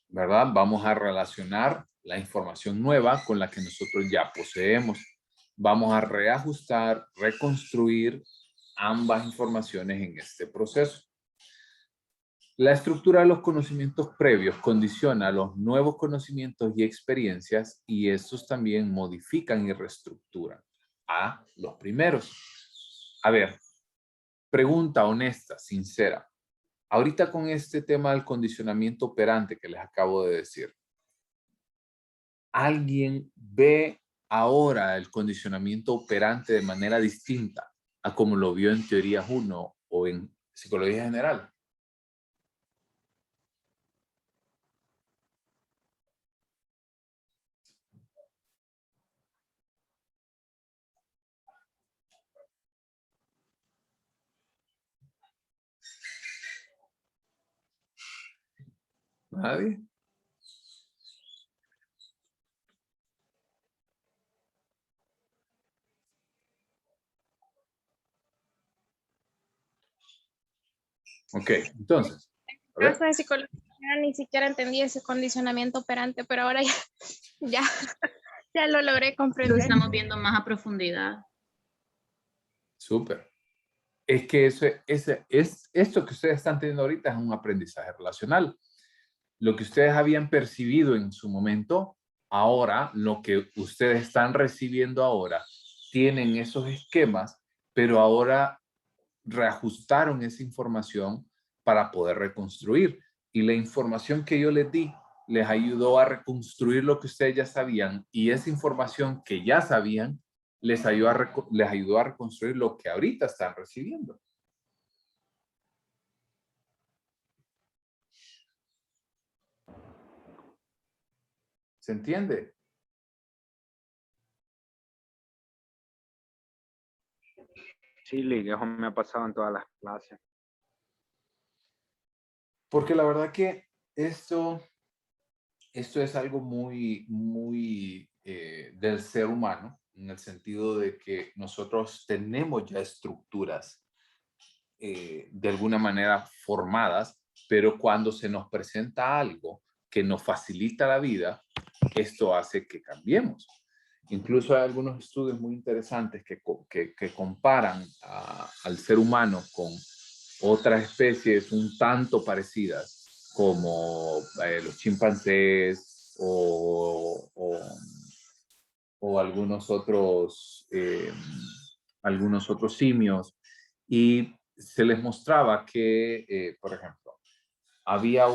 ¿verdad? Vamos a relacionar la información nueva con la que nosotros ya poseemos. Vamos a reajustar, reconstruir ambas informaciones en este proceso. La estructura de los conocimientos previos condiciona los nuevos conocimientos y experiencias y estos también modifican y reestructuran a los primeros. A ver, pregunta honesta, sincera. Ahorita con este tema del condicionamiento operante que les acabo de decir, ¿alguien ve ahora el condicionamiento operante de manera distinta a como lo vio en teoría 1 o en psicología general? ¿Nadie? Ok, entonces. A ver.
Caso de psicología ni siquiera entendí ese condicionamiento operante, pero ahora ya, ya, ya lo logré
Lo
comprender.
estamos viendo más a profundidad.
Súper. Es que esto que ustedes están teniendo ahorita es un aprendizaje relacional. Lo que ustedes habían percibido en su momento, ahora, lo que ustedes están recibiendo ahora, tienen esos esquemas, pero ahora reajustaron esa información para poder reconstruir. Y la información que yo les di les ayudó a reconstruir lo que ustedes ya sabían y esa información que ya sabían les ayudó a reconstruir lo que ahorita están recibiendo. ¿Se entiende?
Sí, Lick, eso me ha pasado en todas las clases.
Porque la verdad que esto es algo muy del ser humano, en el sentido de que nosotros tenemos ya estructuras de alguna manera formadas, pero cuando se nos presenta algo que nos facilita la vida, esto hace que cambiemos. Incluso hay algunos estudios muy interesantes que comparan al ser humano con otras especies un tanto parecidas, como los chimpancés o algunos otros simios, y se les mostraba que, por ejemplo, había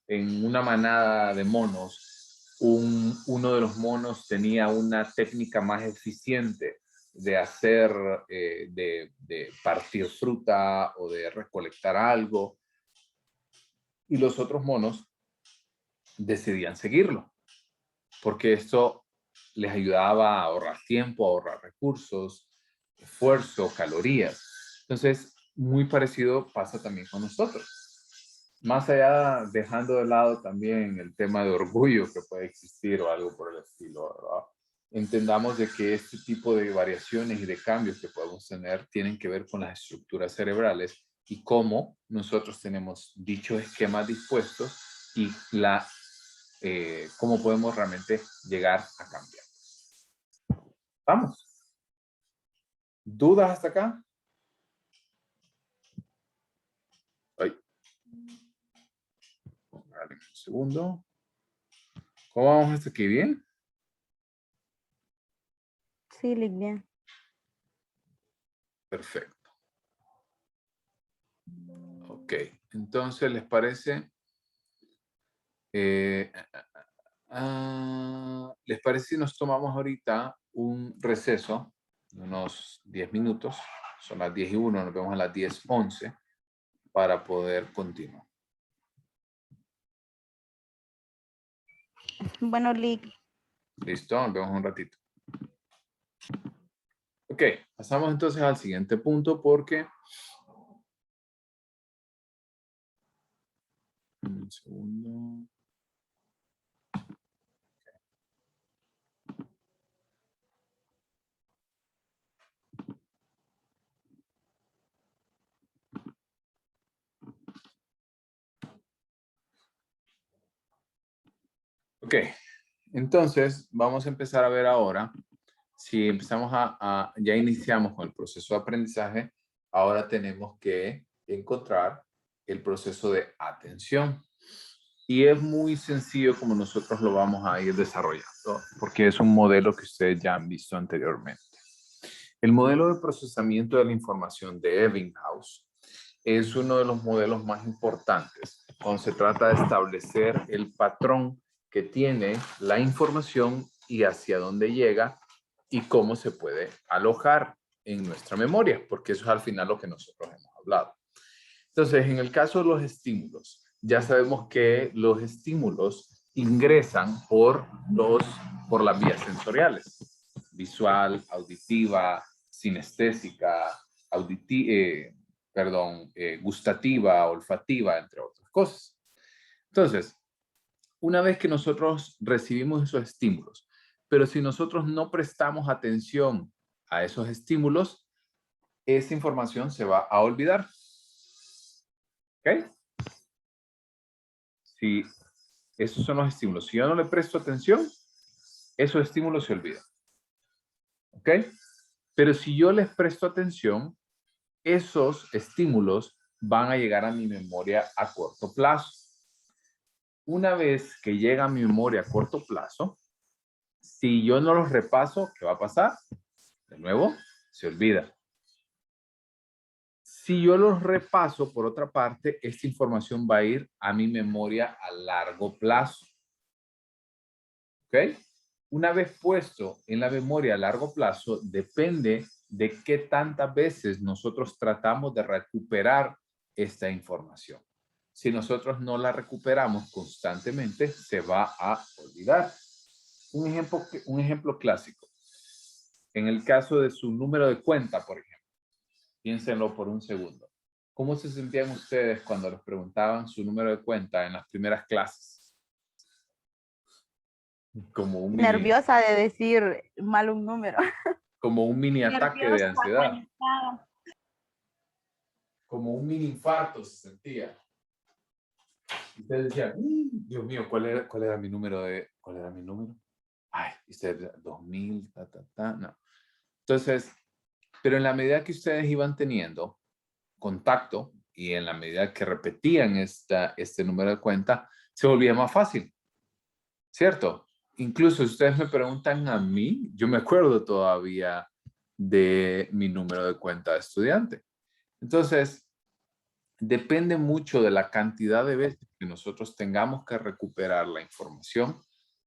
en una manada de monos, uno de los monos tenía una técnica más eficiente de hacer, de partir fruta o de recolectar algo, y los otros monos decidían seguirlo, porque esto les ayudaba a ahorrar tiempo, a ahorrar recursos, esfuerzo, calorías. Entonces, muy parecido pasa también con nosotros. Más allá, dejando de lado también el tema de orgullo que puede existir o algo por el estilo, ¿verdad? Entendamos de que este tipo de variaciones y de cambios que podemos tener tienen que ver con las estructuras cerebrales y cómo nosotros tenemos dichos esquemas dispuestos y cómo podemos realmente llegar a cambiar. ¿Vamos? ¿Dudas hasta acá? Ay. Dale un segundo. ¿Cómo vamos hasta aquí? ¿Bien?
Sí, Lick, bien.
Perfecto. Ok, entonces, ¿les parece? ¿Les parece si nos tomamos ahorita un receso de unos 10 minutos? Son las 10:01, nos vemos a las 10:11 para poder continuar.
Bueno, Lick,
¿Listo? Nos vemos un ratito. Ok, pasamos entonces al siguiente punto porque... Un segundo. Ok, entonces vamos a empezar a ver ahora, si empezamos ya iniciamos con el proceso de aprendizaje, ahora tenemos que encontrar el proceso de atención. Y es muy sencillo como nosotros lo vamos a ir desarrollando, porque es un modelo que ustedes ya han visto anteriormente. El modelo de procesamiento de la información de Ebbinghaus es uno de los modelos más importantes cuando se trata de establecer el patrón que tiene la información y hacia dónde llega y cómo se puede alojar en nuestra memoria, porque eso es al final lo que nosotros hemos hablado. Entonces, en el caso de los estímulos, ya sabemos que los estímulos ingresan por las vías sensoriales: visual, auditiva, sinestésica, gustativa, olfativa, entre otras cosas. Entonces, una vez que nosotros recibimos esos estímulos, pero si nosotros no prestamos atención a esos estímulos, esa información se va a olvidar. ¿Ok? Si esos son los estímulos, si yo no le presto atención, esos estímulos se olvidan. ¿Ok? Pero si yo les presto atención, esos estímulos van a llegar a mi memoria a corto plazo. Una vez que llega a mi memoria a corto plazo, si yo no los repaso, ¿qué va a pasar? De nuevo, se olvida. Si yo los repaso, por otra parte, esta información va a ir a mi memoria a largo plazo. ¿Ok? Una vez puesto en la memoria a largo plazo, depende de qué tantas veces nosotros tratamos de recuperar esta información. Si nosotros no la recuperamos constantemente, se va a olvidar. Un ejemplo clásico. En el caso de su número de cuenta, por ejemplo. Piénsenlo por un segundo. ¿Cómo se sentían ustedes cuando les preguntaban su número de cuenta en las primeras clases? Como un mini,
Nerviosa de decir mal un número.
como un mini ataque de
Nerviosa,
ansiedad.
paniqueada.
Como un mini infarto se sentía. Ustedes decían, Dios mío, ¿cuál era mi número cuál era mi número? Ay, usted 2000, no. Entonces, pero en la medida que ustedes iban teniendo contacto y en la medida que repetían este número de cuenta, se volvía más fácil, ¿cierto? Incluso si ustedes me preguntan a mí, yo me acuerdo todavía de mi número de cuenta de estudiante. Entonces, depende mucho de la cantidad de veces que nosotros tengamos que recuperar la información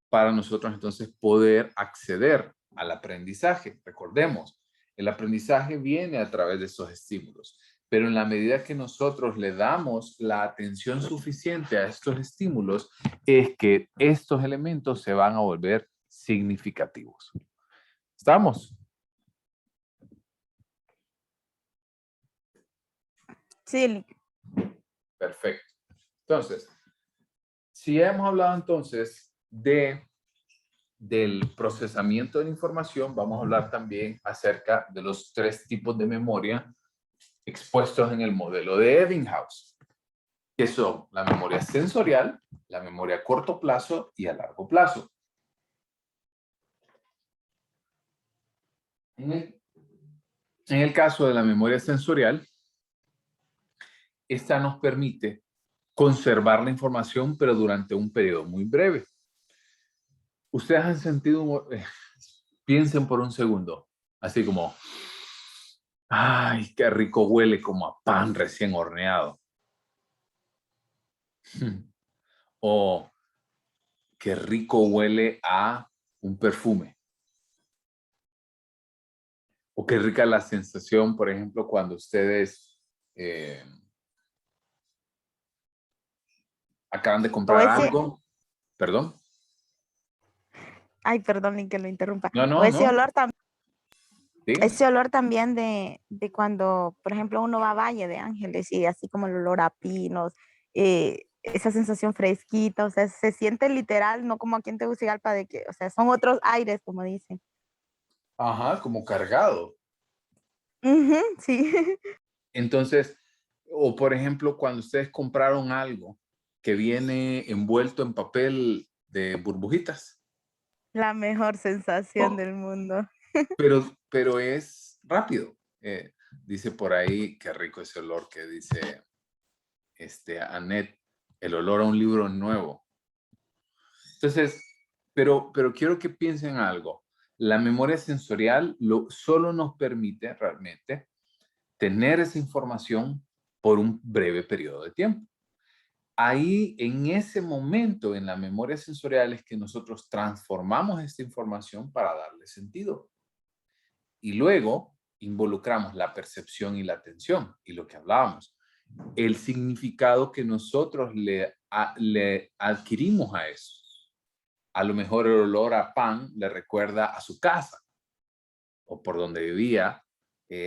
para nosotros entonces poder acceder al aprendizaje. Recordemos, el aprendizaje viene a través de esos estímulos, pero en la medida que nosotros le damos la atención suficiente a estos estímulos, es que estos elementos se van a volver significativos. ¿Estamos?
Sí,
Perfecto. Entonces, si ya hemos hablado entonces del procesamiento de la información, vamos a hablar también acerca de los 3 tipos de memoria expuestos en el modelo de Ebbinghaus, que son la memoria sensorial, la memoria a corto plazo y a largo plazo. En el caso de la memoria sensorial, esta nos permite conservar la información, pero durante un periodo muy breve. Ustedes han sentido, piensen por un segundo, así como, ay, qué rico huele como a pan recién horneado. O qué rico huele a un perfume. O qué rica la sensación, por ejemplo, cuando ustedes acaban de comprar algo. ¿Perdón?
ay, perdón que lo interrumpa.
No,
O
no, no. ¿Sí?
ese olor también de cuando, por ejemplo, uno va a Valle de Ángeles y así como el olor a pinos, esa sensación fresquita, o sea, se siente literal, no como aquí en Tegucigalpa de que, o sea, son otros aires, como dicen.
Ajá, como cargado.
Ujú, sí.
Entonces, o por ejemplo, cuando ustedes compraron algo que viene envuelto en papel de burbujitas.
La mejor sensación
Oh,
del mundo.
pero es rápido. Dice por ahí, qué rico ese olor que dice Annette, el olor a un libro nuevo. Entonces, pero quiero que piensen algo. La memoria sensorial solo nos permite realmente tener esa información por un breve periodo de tiempo. Ahí, en ese momento, en la memoria sensorial, es que nosotros transformamos esta información para darle sentido. Y luego involucramos la percepción y la atención, y lo que hablábamos, el significado que nosotros le adquirimos a eso. A lo mejor el olor a pan le recuerda a su casa, o por donde vivía,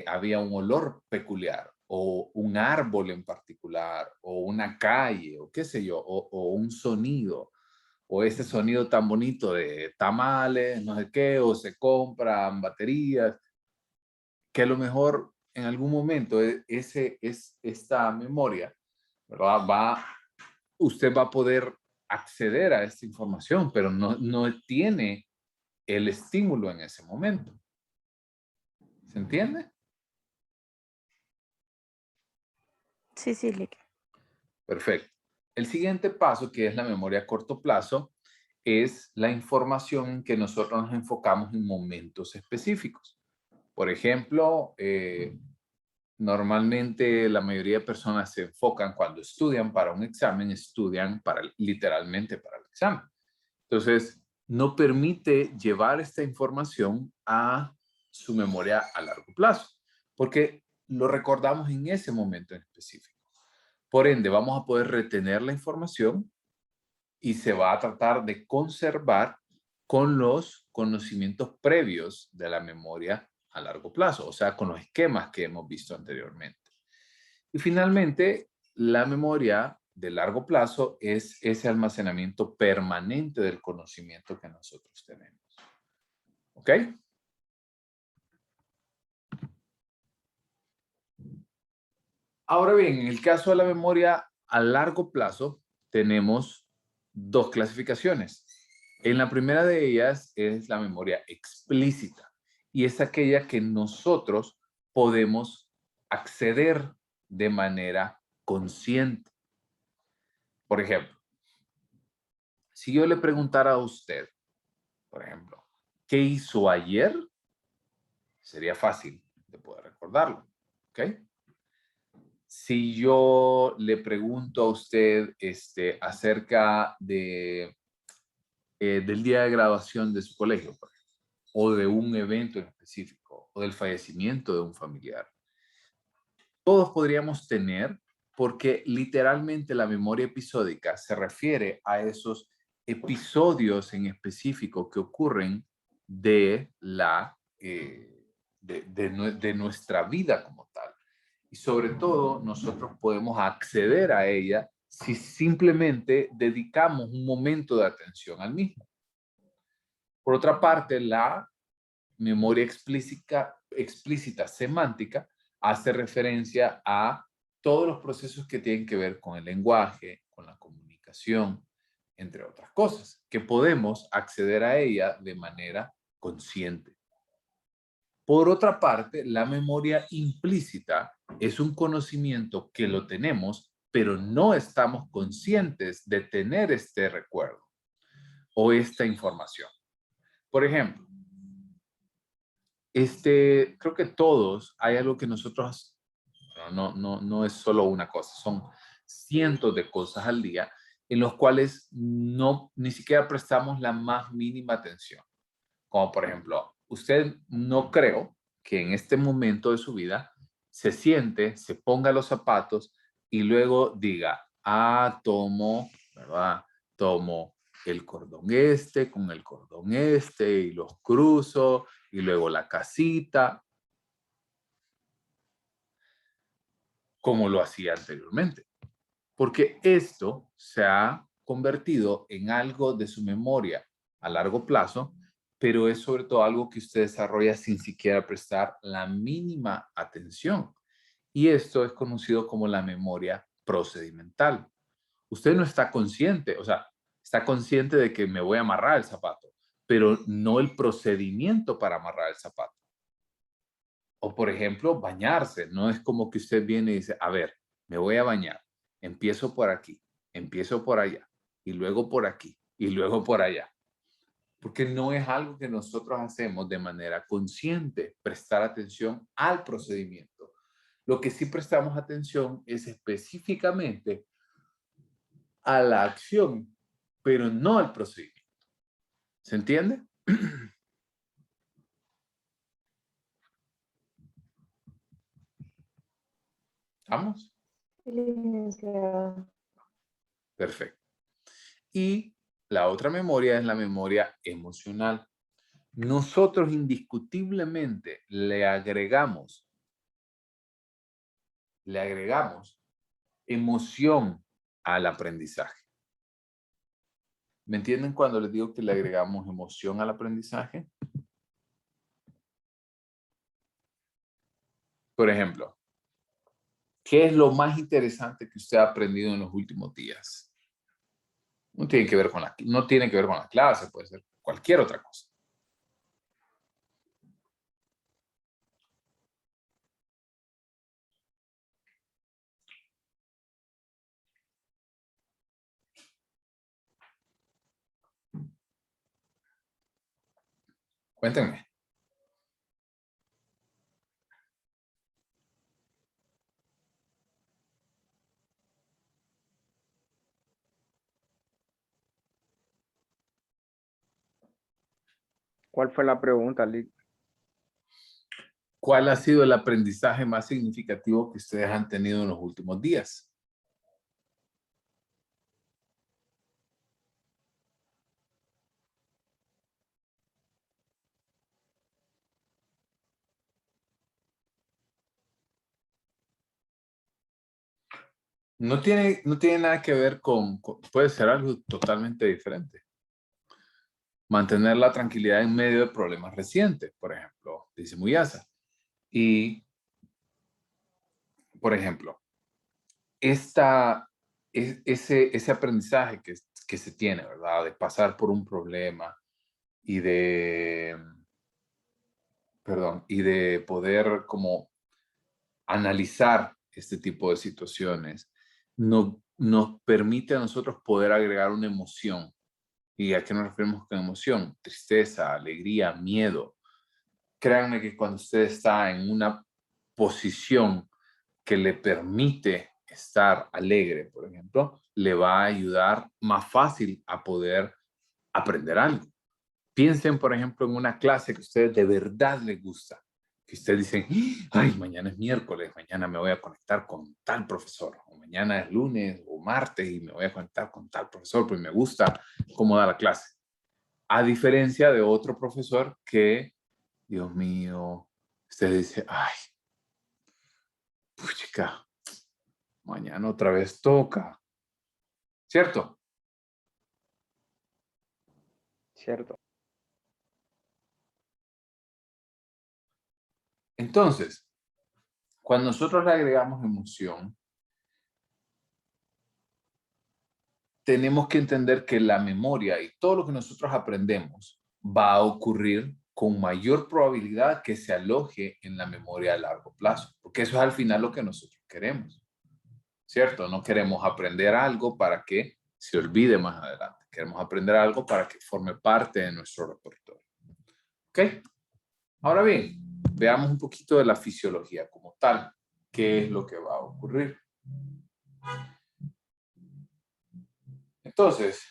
había un olor peculiar, o un árbol en particular, o una calle, o qué sé yo, o un sonido, o ese sonido tan bonito de tamales, no sé qué, o se compran baterías, que a lo mejor en algún momento esta memoria, ¿verdad? Usted va a poder acceder a esta información, pero no tiene el estímulo en ese momento. ¿Se entiende?
Sí, sí, Lick.
Perfecto. El siguiente paso, que es la memoria a corto plazo, es la información en que nosotros nos enfocamos en momentos específicos. Por ejemplo, normalmente la mayoría de personas se enfocan cuando estudian para un examen, estudian literalmente para el examen. Entonces, no permite llevar esta información a su memoria a largo plazo, porque lo recordamos en ese momento en específico. Por ende, vamos a poder retener la información y se va a tratar de conservar con los conocimientos previos de la memoria a largo plazo, o sea, con los esquemas que hemos visto anteriormente. Y finalmente, la memoria de largo plazo es ese almacenamiento permanente del conocimiento que nosotros tenemos. ¿Ok? Ahora bien, en el caso de la memoria a largo plazo, tenemos dos clasificaciones. En la primera de ellas es la memoria explícita y es aquella que nosotros podemos acceder de manera consciente. Por ejemplo, si yo le preguntara a usted, por ejemplo, ¿qué hizo ayer? Sería fácil de poder recordarlo, ¿ok? Si yo le pregunto a usted acerca del día de graduación de su colegio, por ejemplo, o de un evento en específico, o del fallecimiento de un familiar, todos podríamos tener, porque literalmente la memoria episódica se refiere a esos episodios en específico que ocurren de de nuestra vida como tal. Y sobre todo, nosotros podemos acceder a ella si simplemente dedicamos un momento de atención al mismo. Por otra parte, la memoria explícita semántica hace referencia a todos los procesos que tienen que ver con el lenguaje, con la comunicación, entre otras cosas, que podemos acceder a ella de manera consciente. Por otra parte, la memoria implícita es un conocimiento que lo tenemos, pero no estamos conscientes de tener este recuerdo o esta información. Por ejemplo, creo que todos hay algo que nosotros, no es solo una cosa, son cientos de cosas al día en los cuales ni siquiera prestamos la más mínima atención. Como por ejemplo, usted no creo que en este momento de su vida se siente, se ponga los zapatos y luego diga, tomo, ¿verdad? Tomo el cordón con el cordón y los cruzo y luego la casita, como lo hacía anteriormente. Porque esto se ha convertido en algo de su memoria a largo plazo, pero es sobre todo algo que usted desarrolla sin siquiera prestar la mínima atención. Y esto es conocido como la memoria procedimental. Usted no está consciente, o sea, está consciente de que me voy a amarrar el zapato, pero no el procedimiento para amarrar el zapato. O por ejemplo, bañarse. No es como que usted viene y dice, a ver, me voy a bañar. Empiezo por aquí, empiezo por allá, y luego por aquí, y luego por allá. Porque no es algo que nosotros hacemos de manera consciente, prestar atención al procedimiento. Lo que sí prestamos atención es específicamente a la acción, pero no al procedimiento. ¿Se entiende? ¿Vamos? Perfecto. Y la otra memoria es la memoria emocional. Nosotros indiscutiblemente le agregamos emoción al aprendizaje. ¿Me entienden cuando les digo que le agregamos emoción al aprendizaje? Por ejemplo, ¿qué es lo más interesante que usted ha aprendido en los últimos días? No tiene que ver con la clase, puede ser cualquier otra cosa. Cuéntenme.
¿Cuál fue la pregunta, Lick?
¿Cuál ha sido el aprendizaje más significativo que ustedes han tenido en los últimos días? No tiene nada que ver puede ser algo totalmente diferente. Mantener la tranquilidad en medio de problemas recientes, por ejemplo, dice Muyasa. Y, por ejemplo, ese aprendizaje que se tiene, ¿verdad? De pasar por un problema y y de poder como analizar este tipo de situaciones, nos permite a nosotros poder agregar una emoción. ¿Y a qué nos referimos con emoción? Tristeza, alegría, miedo. Créanme que cuando usted está en una posición que le permite estar alegre, por ejemplo, le va a ayudar más fácil a poder aprender algo. Piensen, por ejemplo, en una clase que a ustedes de verdad les gusta, que ustedes dicen, ay, mañana es miércoles, mañana me voy a conectar con tal profesor, o mañana es lunes o martes y me voy a conectar con tal profesor, porque me gusta cómo da la clase. A diferencia de otro profesor que, Dios mío, usted dice, ay, puchica, mañana otra vez toca, ¿cierto?
Cierto.
Entonces, cuando nosotros le agregamos emoción, tenemos que entender que la memoria y todo lo que nosotros aprendemos va a ocurrir con mayor probabilidad que se aloje en la memoria a largo plazo, porque eso es al final lo que nosotros queremos, ¿cierto? No queremos aprender algo para que se olvide más adelante, queremos aprender algo para que forme parte de nuestro repertorio. ¿Ok? Ahora bien, veamos un poquito de la fisiología como tal, qué es lo que va a ocurrir. Entonces,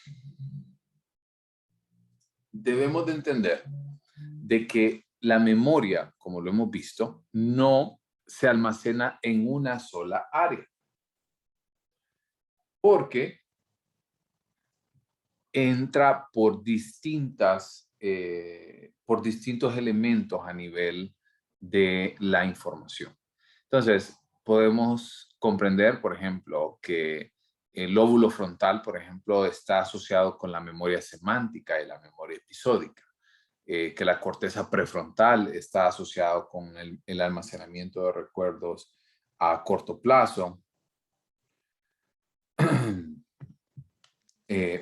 debemos de entender de que la memoria, como lo hemos visto, no se almacena en una sola área, porque entra por distintos elementos a nivel de la información. Entonces, podemos comprender, por ejemplo, que el lóbulo frontal, por ejemplo, está asociado con la memoria semántica y la memoria episódica. Que la corteza prefrontal está asociado con el almacenamiento de recuerdos a corto plazo,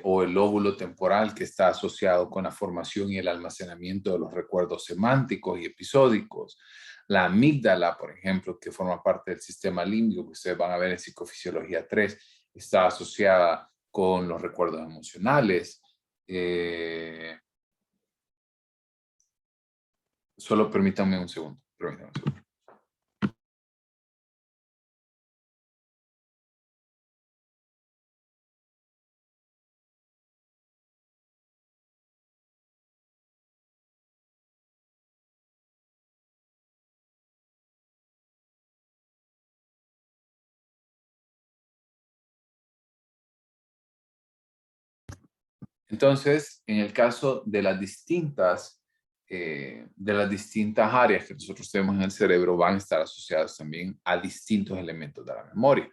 o el lóbulo temporal que está asociado con la formación y el almacenamiento de los recuerdos semánticos y episódicos. La amígdala, por ejemplo, que forma parte del sistema límbico, que ustedes van a ver en Psicofisiología 3, está asociada con los recuerdos emocionales. Solo permítanme un segundo. Entonces, en el caso de las distintas áreas que nosotros tenemos en el cerebro, van a estar asociadas también a distintos elementos de la memoria.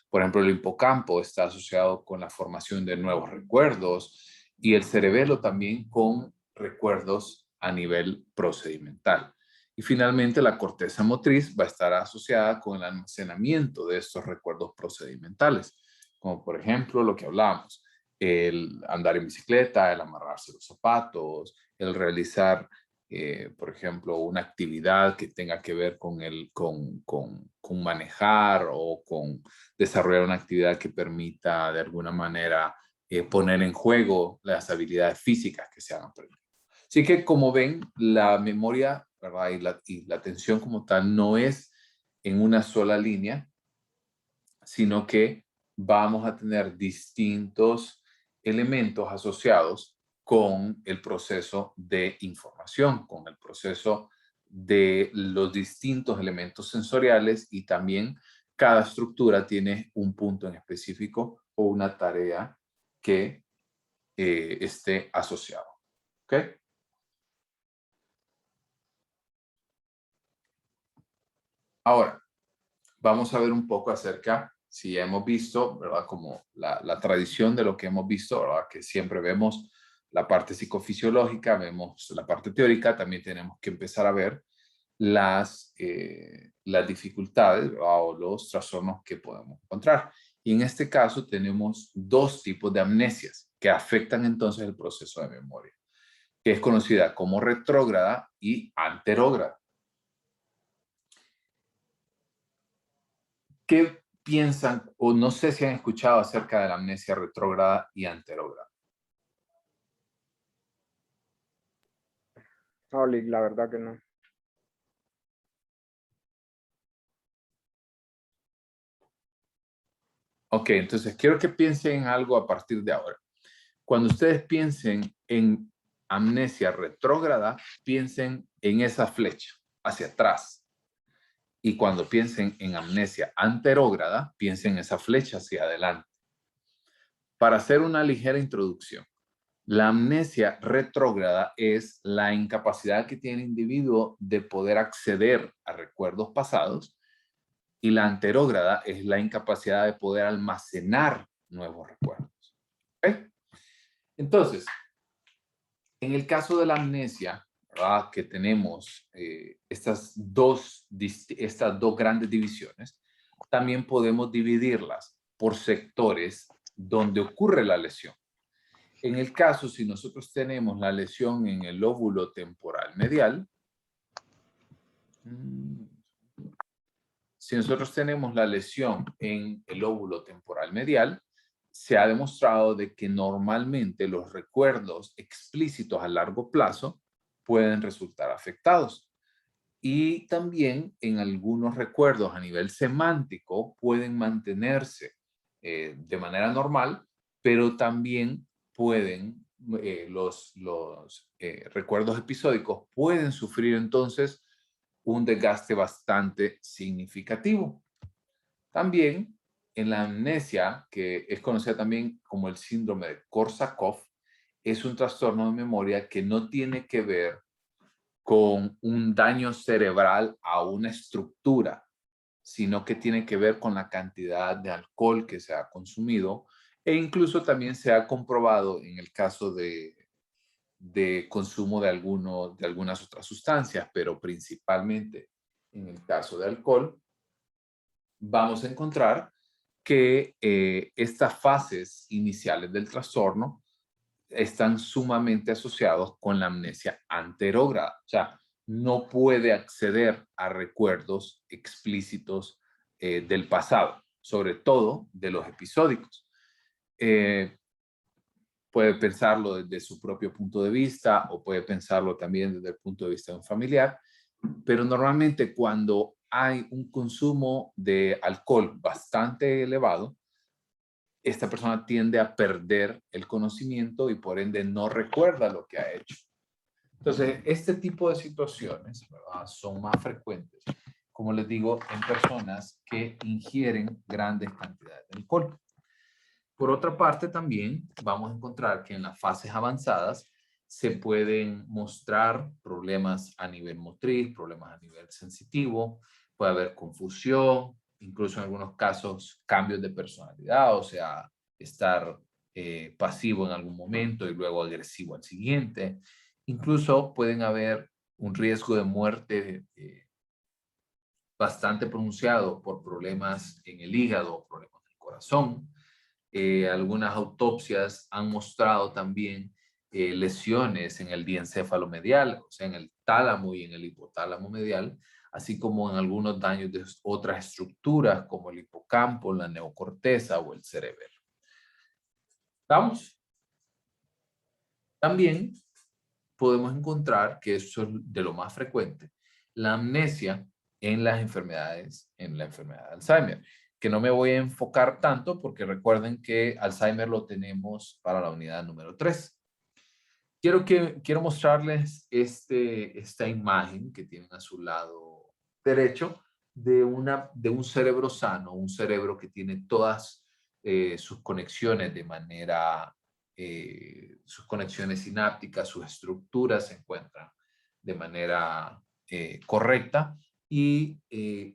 Por ejemplo, el hipocampo está asociado con la formación de nuevos recuerdos y el cerebelo también con recuerdos a nivel procedimental. Y finalmente, la corteza motriz va a estar asociada con el almacenamiento de estos recuerdos procedimentales, como por ejemplo lo que hablábamos, el andar en bicicleta, el amarrarse los zapatos, el realizar, por ejemplo, una actividad que tenga que ver con manejar o con desarrollar una actividad que permita de alguna manera poner en juego las habilidades físicas que se han aprendido. Así que como ven, la memoria, ¿verdad? Y la atención como tal no es en una sola línea, sino que vamos a tener distintos elementos asociados con el proceso de información, con el proceso de los distintos elementos sensoriales, y también cada estructura tiene un punto en específico o una tarea que esté asociado. ¿Ok? Ahora, vamos a ver un poco acerca, si ya hemos visto, ¿verdad? Como la tradición de lo que hemos visto, ¿verdad? Que siempre vemos la parte psicofisiológica, vemos la parte teórica, también tenemos que empezar a ver las dificultades, ¿verdad? O los trastornos que podemos encontrar. Y en este caso tenemos dos tipos de amnesias que afectan entonces el proceso de memoria, que es conocida como retrógrada y anterógrada. ¿Qué piensan, o no sé si han escuchado acerca de la amnesia retrógrada y anterógrada?
No, Lick, la verdad que no.
Ok, entonces quiero que piensen en algo a partir de ahora. Cuando ustedes piensen en amnesia retrógrada, piensen en esa flecha hacia atrás. Y cuando piensen en amnesia anterógrada, piensen en esa flecha hacia adelante. Para hacer una ligera introducción, la amnesia retrógrada es la incapacidad que tiene el individuo de poder acceder a recuerdos pasados, y la anterógrada es la incapacidad de poder almacenar nuevos recuerdos. ¿Okay? Entonces, en el caso de la amnesia, ¿verdad? Que tenemos estas dos grandes divisiones, también podemos dividirlas por sectores donde ocurre la lesión. En el caso, si nosotros tenemos la lesión en el lóbulo temporal medial, si nosotros tenemos la lesión en el lóbulo temporal medial, se ha demostrado de que normalmente los recuerdos explícitos a largo plazo pueden resultar afectados. Y también en algunos recuerdos a nivel semántico pueden mantenerse de manera normal, pero también pueden, los recuerdos episódicos pueden sufrir entonces un desgaste bastante significativo. También en la amnesia, que es conocida también como el síndrome de Korsakoff, es un trastorno de memoria que no tiene que ver con un daño cerebral a una estructura, sino que tiene que ver con la cantidad de alcohol que se ha consumido, e incluso también se ha comprobado en el caso de consumo de algunas otras sustancias, pero principalmente en el caso de alcohol, vamos a encontrar que estas fases iniciales del trastorno están sumamente asociados con la amnesia anterógrada. O sea, no puede acceder a recuerdos explícitos del pasado, sobre todo de los episódicos. Puede pensarlo desde su propio punto de vista o puede pensarlo también desde el punto de vista de un familiar, pero normalmente cuando hay un consumo de alcohol bastante elevado, esta persona tiende a perder el conocimiento y por ende no recuerda lo que ha hecho. Entonces, este tipo de situaciones, ¿verdad?, son más frecuentes, como les digo, en personas que ingieren grandes cantidades de alcohol. Por otra parte, también vamos a encontrar que en las fases avanzadas se pueden mostrar problemas a nivel motriz, problemas a nivel sensitivo, puede haber confusión, incluso en algunos casos cambios de personalidad, o sea, estar pasivo en algún momento y luego agresivo al siguiente. Incluso pueden haber un riesgo de muerte bastante pronunciado por problemas en el hígado, problemas del corazón. Algunas autopsias han mostrado también lesiones en el diencéfalo medial, o sea, en el tálamo y en el hipotálamo medial, así como en algunos daños de otras estructuras como el hipocampo, la neocorteza o el cerebelo. ¿Estamos? También podemos encontrar, que eso es de lo más frecuente, la amnesia en las enfermedades, en la enfermedad de Alzheimer, que no me voy a enfocar tanto porque recuerden que Alzheimer lo tenemos para la unidad número 3. Quiero mostrarles esta imagen que tienen a su lado derecho de un cerebro sano, un cerebro que tiene todas sus conexiones de manera, sus conexiones sinápticas, sus estructuras se encuentran de manera correcta y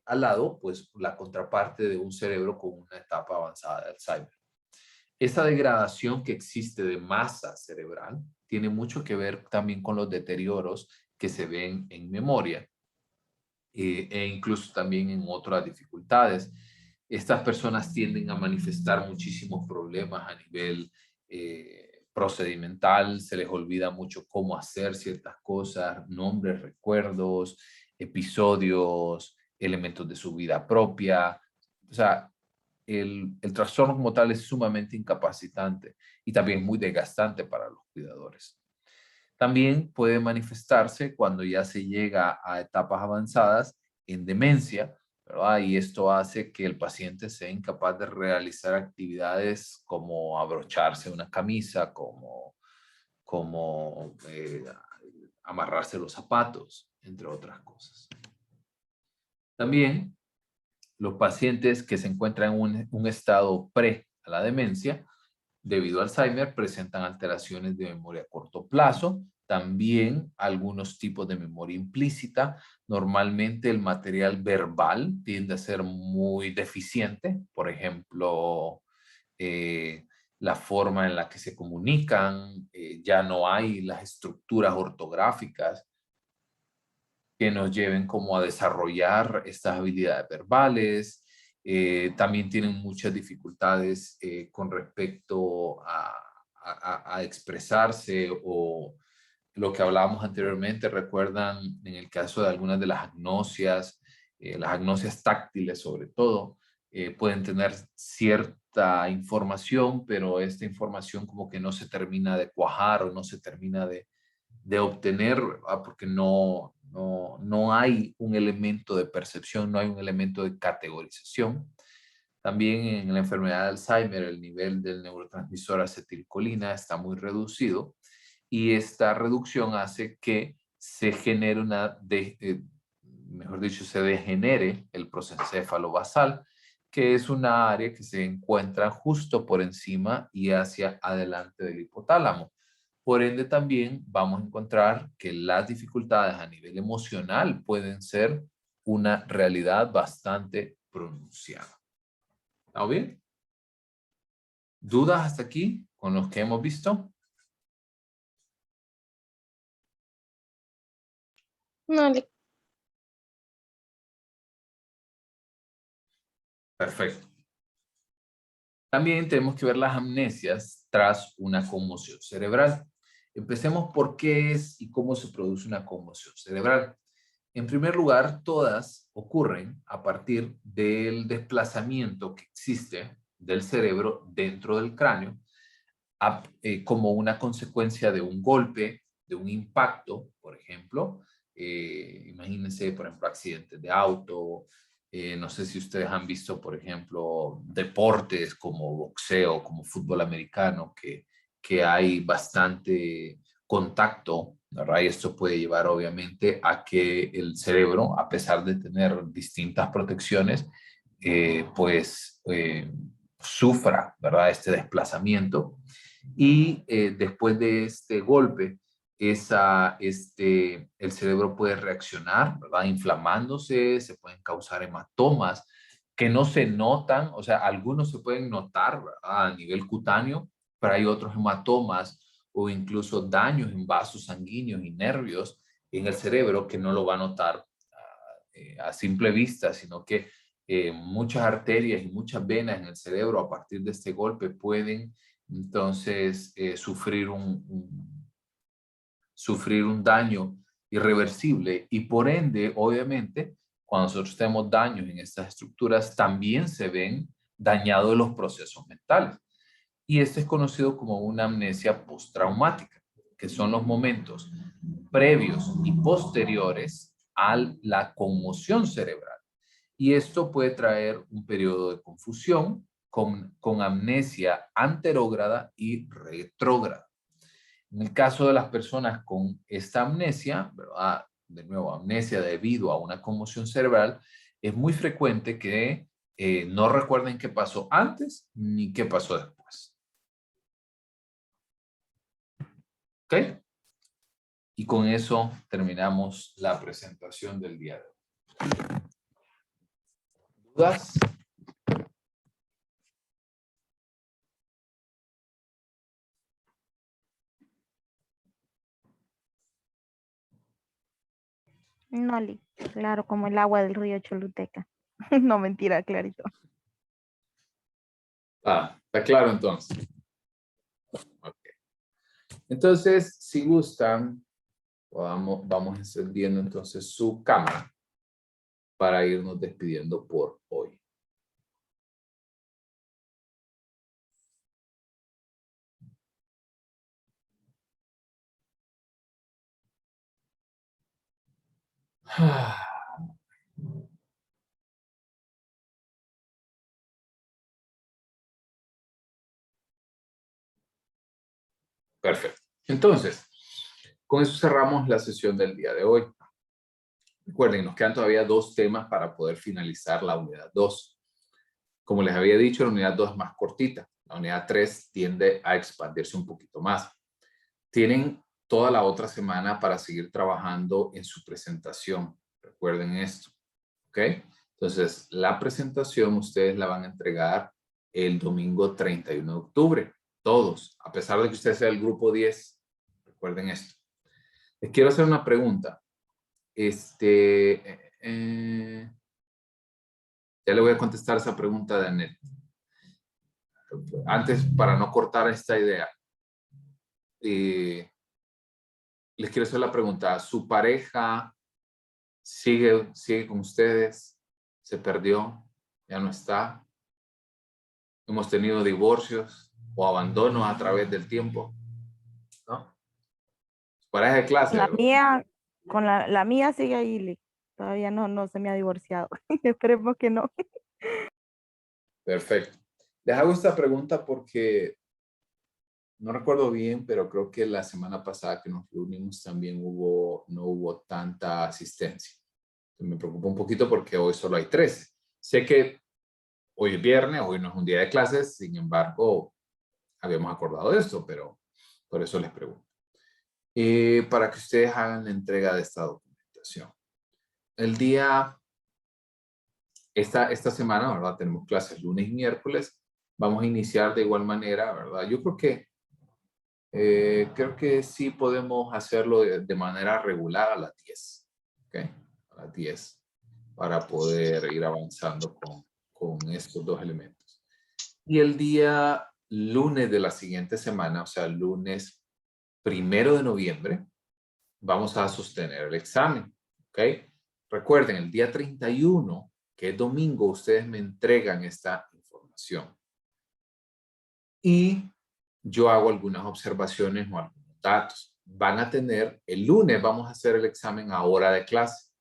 al lado, pues la contraparte de un cerebro con una etapa avanzada de Alzheimer. Esta degradación que existe de masa cerebral tiene mucho que ver también con los deterioros que se ven en memoria e incluso también en otras dificultades. Estas personas tienden a manifestar muchísimos problemas a nivel procedimental, se les olvida mucho cómo hacer ciertas cosas, nombres, recuerdos, episodios, elementos de su vida propia. O sea, el trastorno como tal es sumamente incapacitante y también muy desgastante para los cuidadores. También puede manifestarse cuando ya se llega a etapas avanzadas en demencia, ¿verdad? Y esto hace que el paciente sea incapaz de realizar actividades como abrocharse una camisa, como amarrarse los zapatos, entre otras cosas. También los pacientes que se encuentran en un estado pre a la demencia, debido a Alzheimer, presentan alteraciones de memoria a corto plazo, también algunos tipos de memoria implícita. Normalmente el material verbal tiende a ser muy deficiente, por ejemplo, la forma en la que se comunican, ya no hay las estructuras ortográficas que nos lleven como a desarrollar estas habilidades verbales. También tienen muchas dificultades con respecto a expresarse o lo que hablábamos anteriormente. Recuerdan en el caso de algunas de las agnosias táctiles sobre todo, pueden tener cierta información, pero esta información como que no se termina de cuajar o no se termina de obtener, ¿verdad? Porque no hay un elemento de percepción, no hay un elemento de categorización. También en la enfermedad de Alzheimer el nivel del neurotransmisor acetilcolina está muy reducido y esta reducción hace que se genere mejor dicho, se degenere el prosencéfalo basal, que es una área que se encuentra justo por encima y hacia adelante del hipotálamo. Por ende, también vamos a encontrar que las dificultades a nivel emocional pueden ser una realidad bastante pronunciada. ¿Está bien? ¿Dudas hasta aquí con los que hemos visto?
No,
Perfecto. También tenemos que ver las amnesias tras una conmoción cerebral. Empecemos por qué es y cómo se produce una conmoción cerebral. En primer lugar, todas ocurren a partir del desplazamiento que existe del cerebro dentro del cráneo como una consecuencia de un golpe, de un impacto, por ejemplo. Imagínense, por ejemplo, accidentes de auto. No sé si ustedes han visto, por ejemplo, deportes como boxeo, como fútbol americano, que hay bastante contacto, ¿verdad? Y esto puede llevar obviamente a que el cerebro, a pesar de tener distintas protecciones, sufra, ¿verdad? Este desplazamiento. Y después de este golpe, el cerebro puede reaccionar, ¿verdad? Inflamándose, se pueden causar hematomas que no se notan, o sea, algunos se pueden notar, ¿verdad? A nivel cutáneo, pero hay otros hematomas o incluso daños en vasos sanguíneos y nervios en el cerebro que no lo va a notar a simple vista, sino que muchas arterias y muchas venas en el cerebro a partir de este golpe pueden entonces sufrir un daño irreversible y por ende, obviamente, cuando nosotros tenemos daños en estas estructuras, también se ven dañados los procesos mentales. Y esto es conocido como una amnesia postraumática, que son los momentos previos y posteriores a la conmoción cerebral. Y esto puede traer un periodo de confusión con amnesia anterógrada y retrógrada. En el caso de las personas con esta amnesia, ¿verdad? De nuevo, amnesia debido a una conmoción cerebral, es muy frecuente que no recuerden qué pasó antes ni qué pasó después. ¿Ok? Y con eso terminamos la presentación del día de hoy. ¿Dudas?
No, claro, como el agua del río Choluteca. No, mentira, clarito.
Está claro entonces. Ok. Entonces, si gustan, vamos encendiendo entonces su cámara para irnos despidiendo por hoy. Perfecto. Entonces, con eso cerramos la sesión del día de hoy. Recuerden, nos quedan todavía 2 temas para poder finalizar la unidad 2. Como les había dicho, la unidad 2 es más cortita. La unidad 3 tiende a expandirse un poquito más. Tienen toda la otra semana para seguir trabajando en su presentación. Recuerden esto. ¿Ok? Entonces, la presentación ustedes la van a entregar el domingo 31 de octubre. Todos, a pesar de que usted sea el grupo 10. Recuerden esto. Les quiero hacer una pregunta. Ya le voy a contestar esa pregunta de Annette. Antes, para no cortar esta idea, les quiero hacer la pregunta. ¿Su pareja sigue con ustedes? ¿Se perdió? ¿Ya no está? ¿Hemos tenido divorcios o abandonos a través del tiempo? ¿No? Su pareja de clase,
La
¿verdad?
mía, con la mía sigue ahí, todavía no se me ha divorciado. Esperemos que no.
Perfecto. Les hago esta pregunta porque no recuerdo bien, pero creo que la semana pasada que nos reunimos también no hubo tanta asistencia. Entonces me preocupa un poquito porque hoy solo hay 13. Sé que hoy es viernes, hoy no es un día de clases, sin embargo, habíamos acordado de esto, pero por eso les pregunto. Para que ustedes hagan la entrega de esta documentación. Esta semana, ¿verdad? Tenemos clases lunes y miércoles. Vamos a iniciar de igual manera, ¿verdad? Yo creo que sí podemos hacerlo de manera regular a las 10. ¿Ok? A las 10 para poder ir avanzando con estos 2 elementos. Y el día lunes de la siguiente semana, o sea, el lunes 1 de noviembre, vamos a sostener el examen. ¿Ok? Recuerden, el día 31, que es domingo, ustedes me entregan esta información. Y yo hago algunas observaciones o algunos datos. El lunes vamos a hacer el examen a hora de clase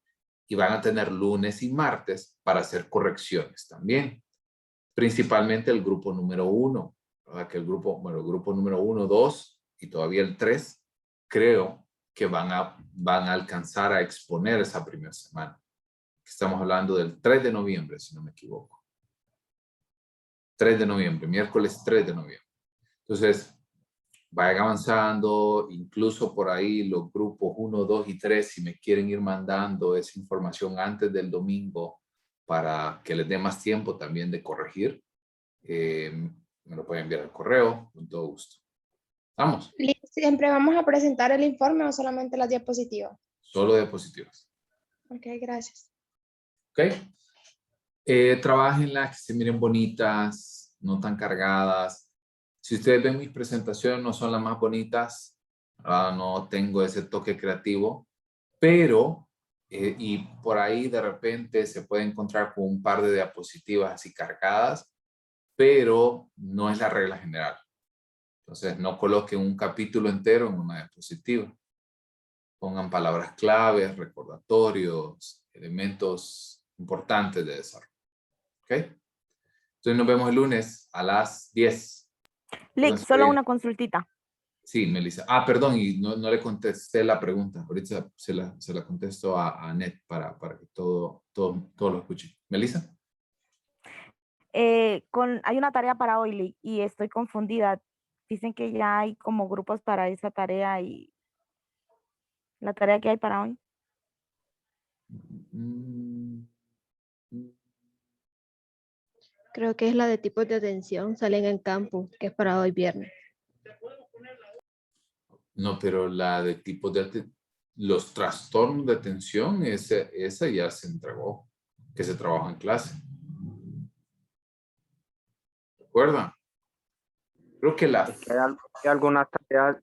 y van a tener lunes y martes para hacer correcciones también. Principalmente el grupo número 1, ¿verdad? Que el grupo número 1, 2 y todavía el 3, creo que van a alcanzar a exponer esa primera semana. Estamos hablando del 3 de noviembre, si no me equivoco. 3 de noviembre, miércoles 3 de noviembre. Entonces, vayan avanzando, incluso por ahí los grupos 1, 2 y 3, si me quieren ir mandando esa información antes del domingo para que les dé más tiempo también de corregir, me lo pueden enviar al correo, con todo gusto. ¿Vamos?
¿Siempre vamos a presentar el informe o solamente las diapositivas?
Solo diapositivas.
Ok, gracias.
¿Ok? Trabajenlas, que se miren bonitas, no tan cargadas. Si ustedes ven mis presentaciones, no son las más bonitas, no tengo ese toque creativo, pero, y por ahí de repente se puede encontrar con un par de diapositivas así cargadas, pero no es la regla general. Entonces, no coloquen un capítulo entero en una diapositiva. Pongan palabras claves, recordatorios, elementos importantes de desarrollo. ¿Ok? Entonces, nos vemos el lunes a las 10.
Lick, solo una consultita.
Sí, Melissa. Perdón, y no le contesté la pregunta. Ahorita se la contesto a Annette para que todo lo escuchen. Melissa.
Hay una tarea para hoy y estoy confundida. Dicen que ya hay como grupos para esa tarea y la tarea que hay para hoy.
Mm,
Creo que es la de tipos de atención, salen en campo, que es para hoy viernes.
No, pero la de tipos de los trastornos de atención, esa ya se entregó, que se trabaja en clase. ¿Recuerdan? Creo que
Es que hay algunas tareas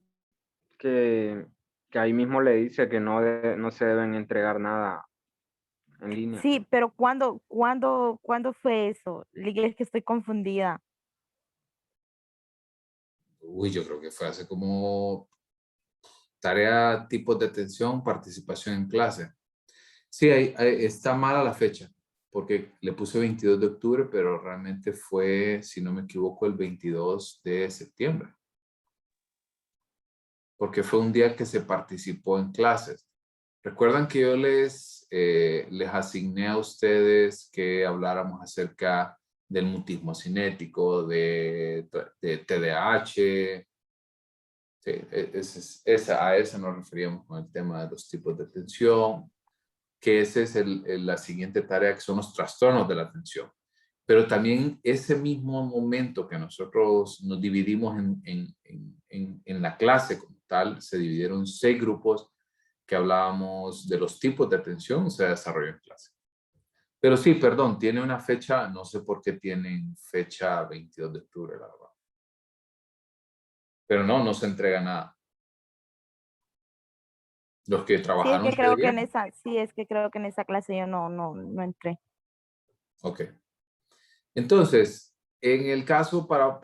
que ahí mismo le dice que no se deben entregar nada en línea.
Sí, pero ¿cuándo fue eso? Es que estoy confundida.
yo creo que fue hace como tarea, tipos de atención, participación en clase. Sí, está mala la fecha, porque le puse 22 de octubre, pero realmente fue, si no me equivoco, el 22 de septiembre. Porque fue un día que se participó en clases. Recuerdan que yo les asigné a ustedes que habláramos acerca del mutismo cinético, de TDAH. Sí, a esa nos referíamos con el tema de los tipos de atención, que esa es la siguiente tarea, que son los trastornos de la atención. Pero también ese mismo momento que nosotros nos dividimos en la clase como tal, se dividieron en 6 grupos que hablábamos de los tipos de atención, se desarrolló en clase. Pero sí, perdón, tiene una fecha, no sé por qué tienen fecha 22 de octubre, la verdad. Pero no se entrega nada. Los que
Sí, es
trabajaron
que creo que en esa clase yo no entré.
Ok. Entonces, en el caso para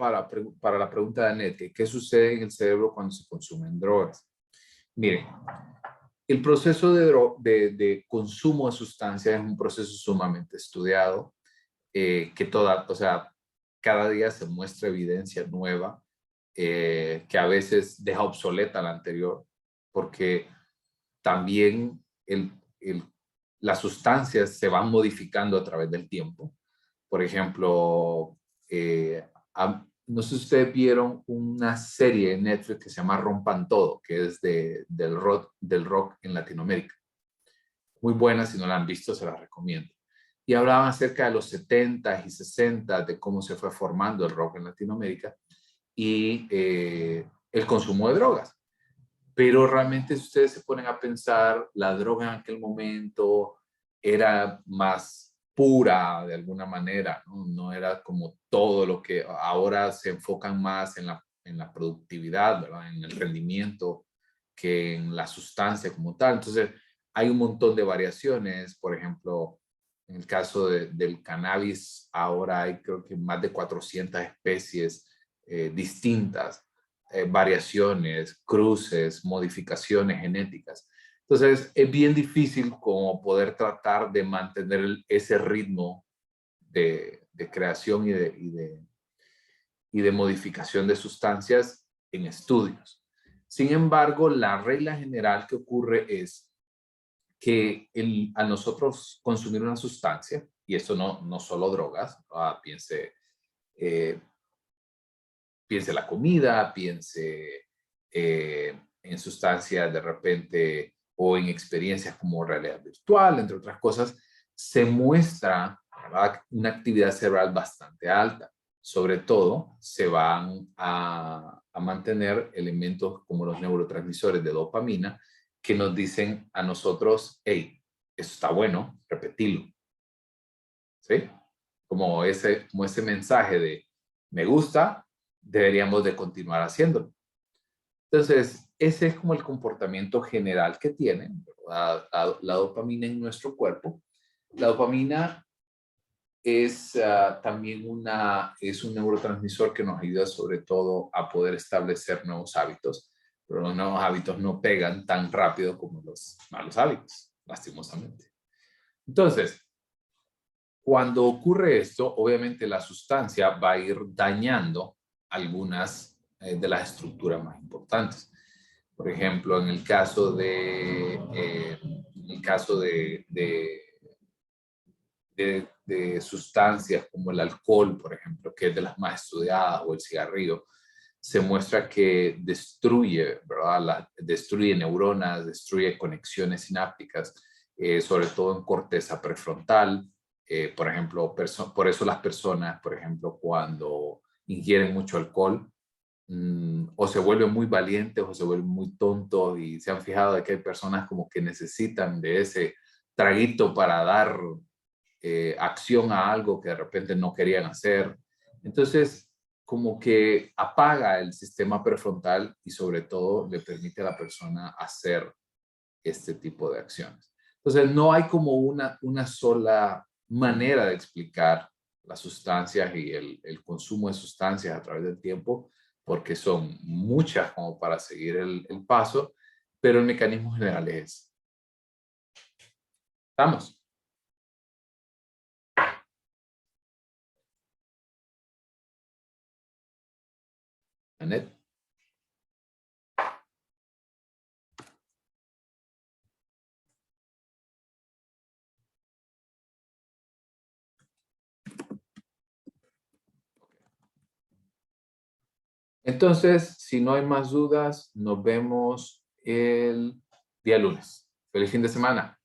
la pregunta de Annette, ¿qué sucede en el cerebro cuando se consumen drogas? Miren, el proceso de consumo de sustancias es un proceso sumamente estudiado, cada día se muestra evidencia nueva, que a veces deja obsoleta la anterior, porque también las sustancias se van modificando a través del tiempo. Por ejemplo, no sé si ustedes vieron una serie en Netflix que se llama Rompan Todo, que es del rock en Latinoamérica. Muy buena, si no la han visto, se la recomiendo. Y hablaban acerca de los 70s y 60s, de cómo se fue formando el rock en Latinoamérica y el consumo de drogas. Pero realmente, si ustedes se ponen a pensar, la droga en aquel momento era más pura de alguna manera, ¿no? No era como todo lo que ahora se enfocan más en la productividad, ¿verdad? En el rendimiento, que en la sustancia como tal. Entonces, hay un montón de variaciones. Por ejemplo, en el caso del cannabis, ahora hay creo que más de 400 especies distintas. Variaciones, cruces, modificaciones genéticas. Entonces, es bien difícil como poder tratar de mantener ese ritmo de creación y de modificación de sustancias en estudios. Sin embargo, la regla general que ocurre es que a nosotros consumir una sustancia, y eso no solo drogas, piense la comida, piense en sustancias de repente o en experiencias como realidad virtual, entre otras cosas, se muestra, ¿verdad?, una actividad cerebral bastante alta. Sobre todo, se van a mantener elementos como los neurotransmisores de dopamina que nos dicen a nosotros, hey, eso está bueno, repetilo. ¿Sí? Como ese mensaje de me gusta, deberíamos de continuar haciéndolo. Entonces, ese es como el comportamiento general que tiene la dopamina en nuestro cuerpo. La dopamina es también es un neurotransmisor que nos ayuda sobre todo a poder establecer nuevos hábitos, pero los nuevos hábitos no pegan tan rápido como los malos hábitos, lastimosamente. Entonces, cuando ocurre esto, obviamente la sustancia va a ir dañando algunas de las estructuras más importantes. Por ejemplo, en el caso de sustancias como el alcohol, por ejemplo, que es de las más estudiadas, o el cigarrillo, se muestra que destruye, ¿verdad? Destruye neuronas, destruye conexiones sinápticas, sobre todo en corteza prefrontal. Por ejemplo, por eso las personas, por ejemplo, cuando ingieren mucho alcohol, o se vuelven muy valientes o se vuelven muy tontos, y se han fijado de que hay personas como que necesitan de ese traguito para dar acción a algo que de repente no querían hacer. Entonces, como que apaga el sistema prefrontal y sobre todo le permite a la persona hacer este tipo de acciones. Entonces, no hay como una sola manera de explicar las sustancias y el consumo de sustancias a través del tiempo, porque son muchas como para seguir el paso, pero el mecanismo general es ese. ¿Estamos? Annette. Entonces, si no hay más dudas, nos vemos el día lunes. Feliz fin de semana.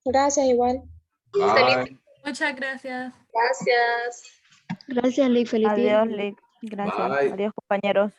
Gracias, igual.
Bye.
Muchas gracias.
Gracias, Lick. Feliz día.
Adiós, Lick. Gracias.
Bye.
Adiós, compañeros.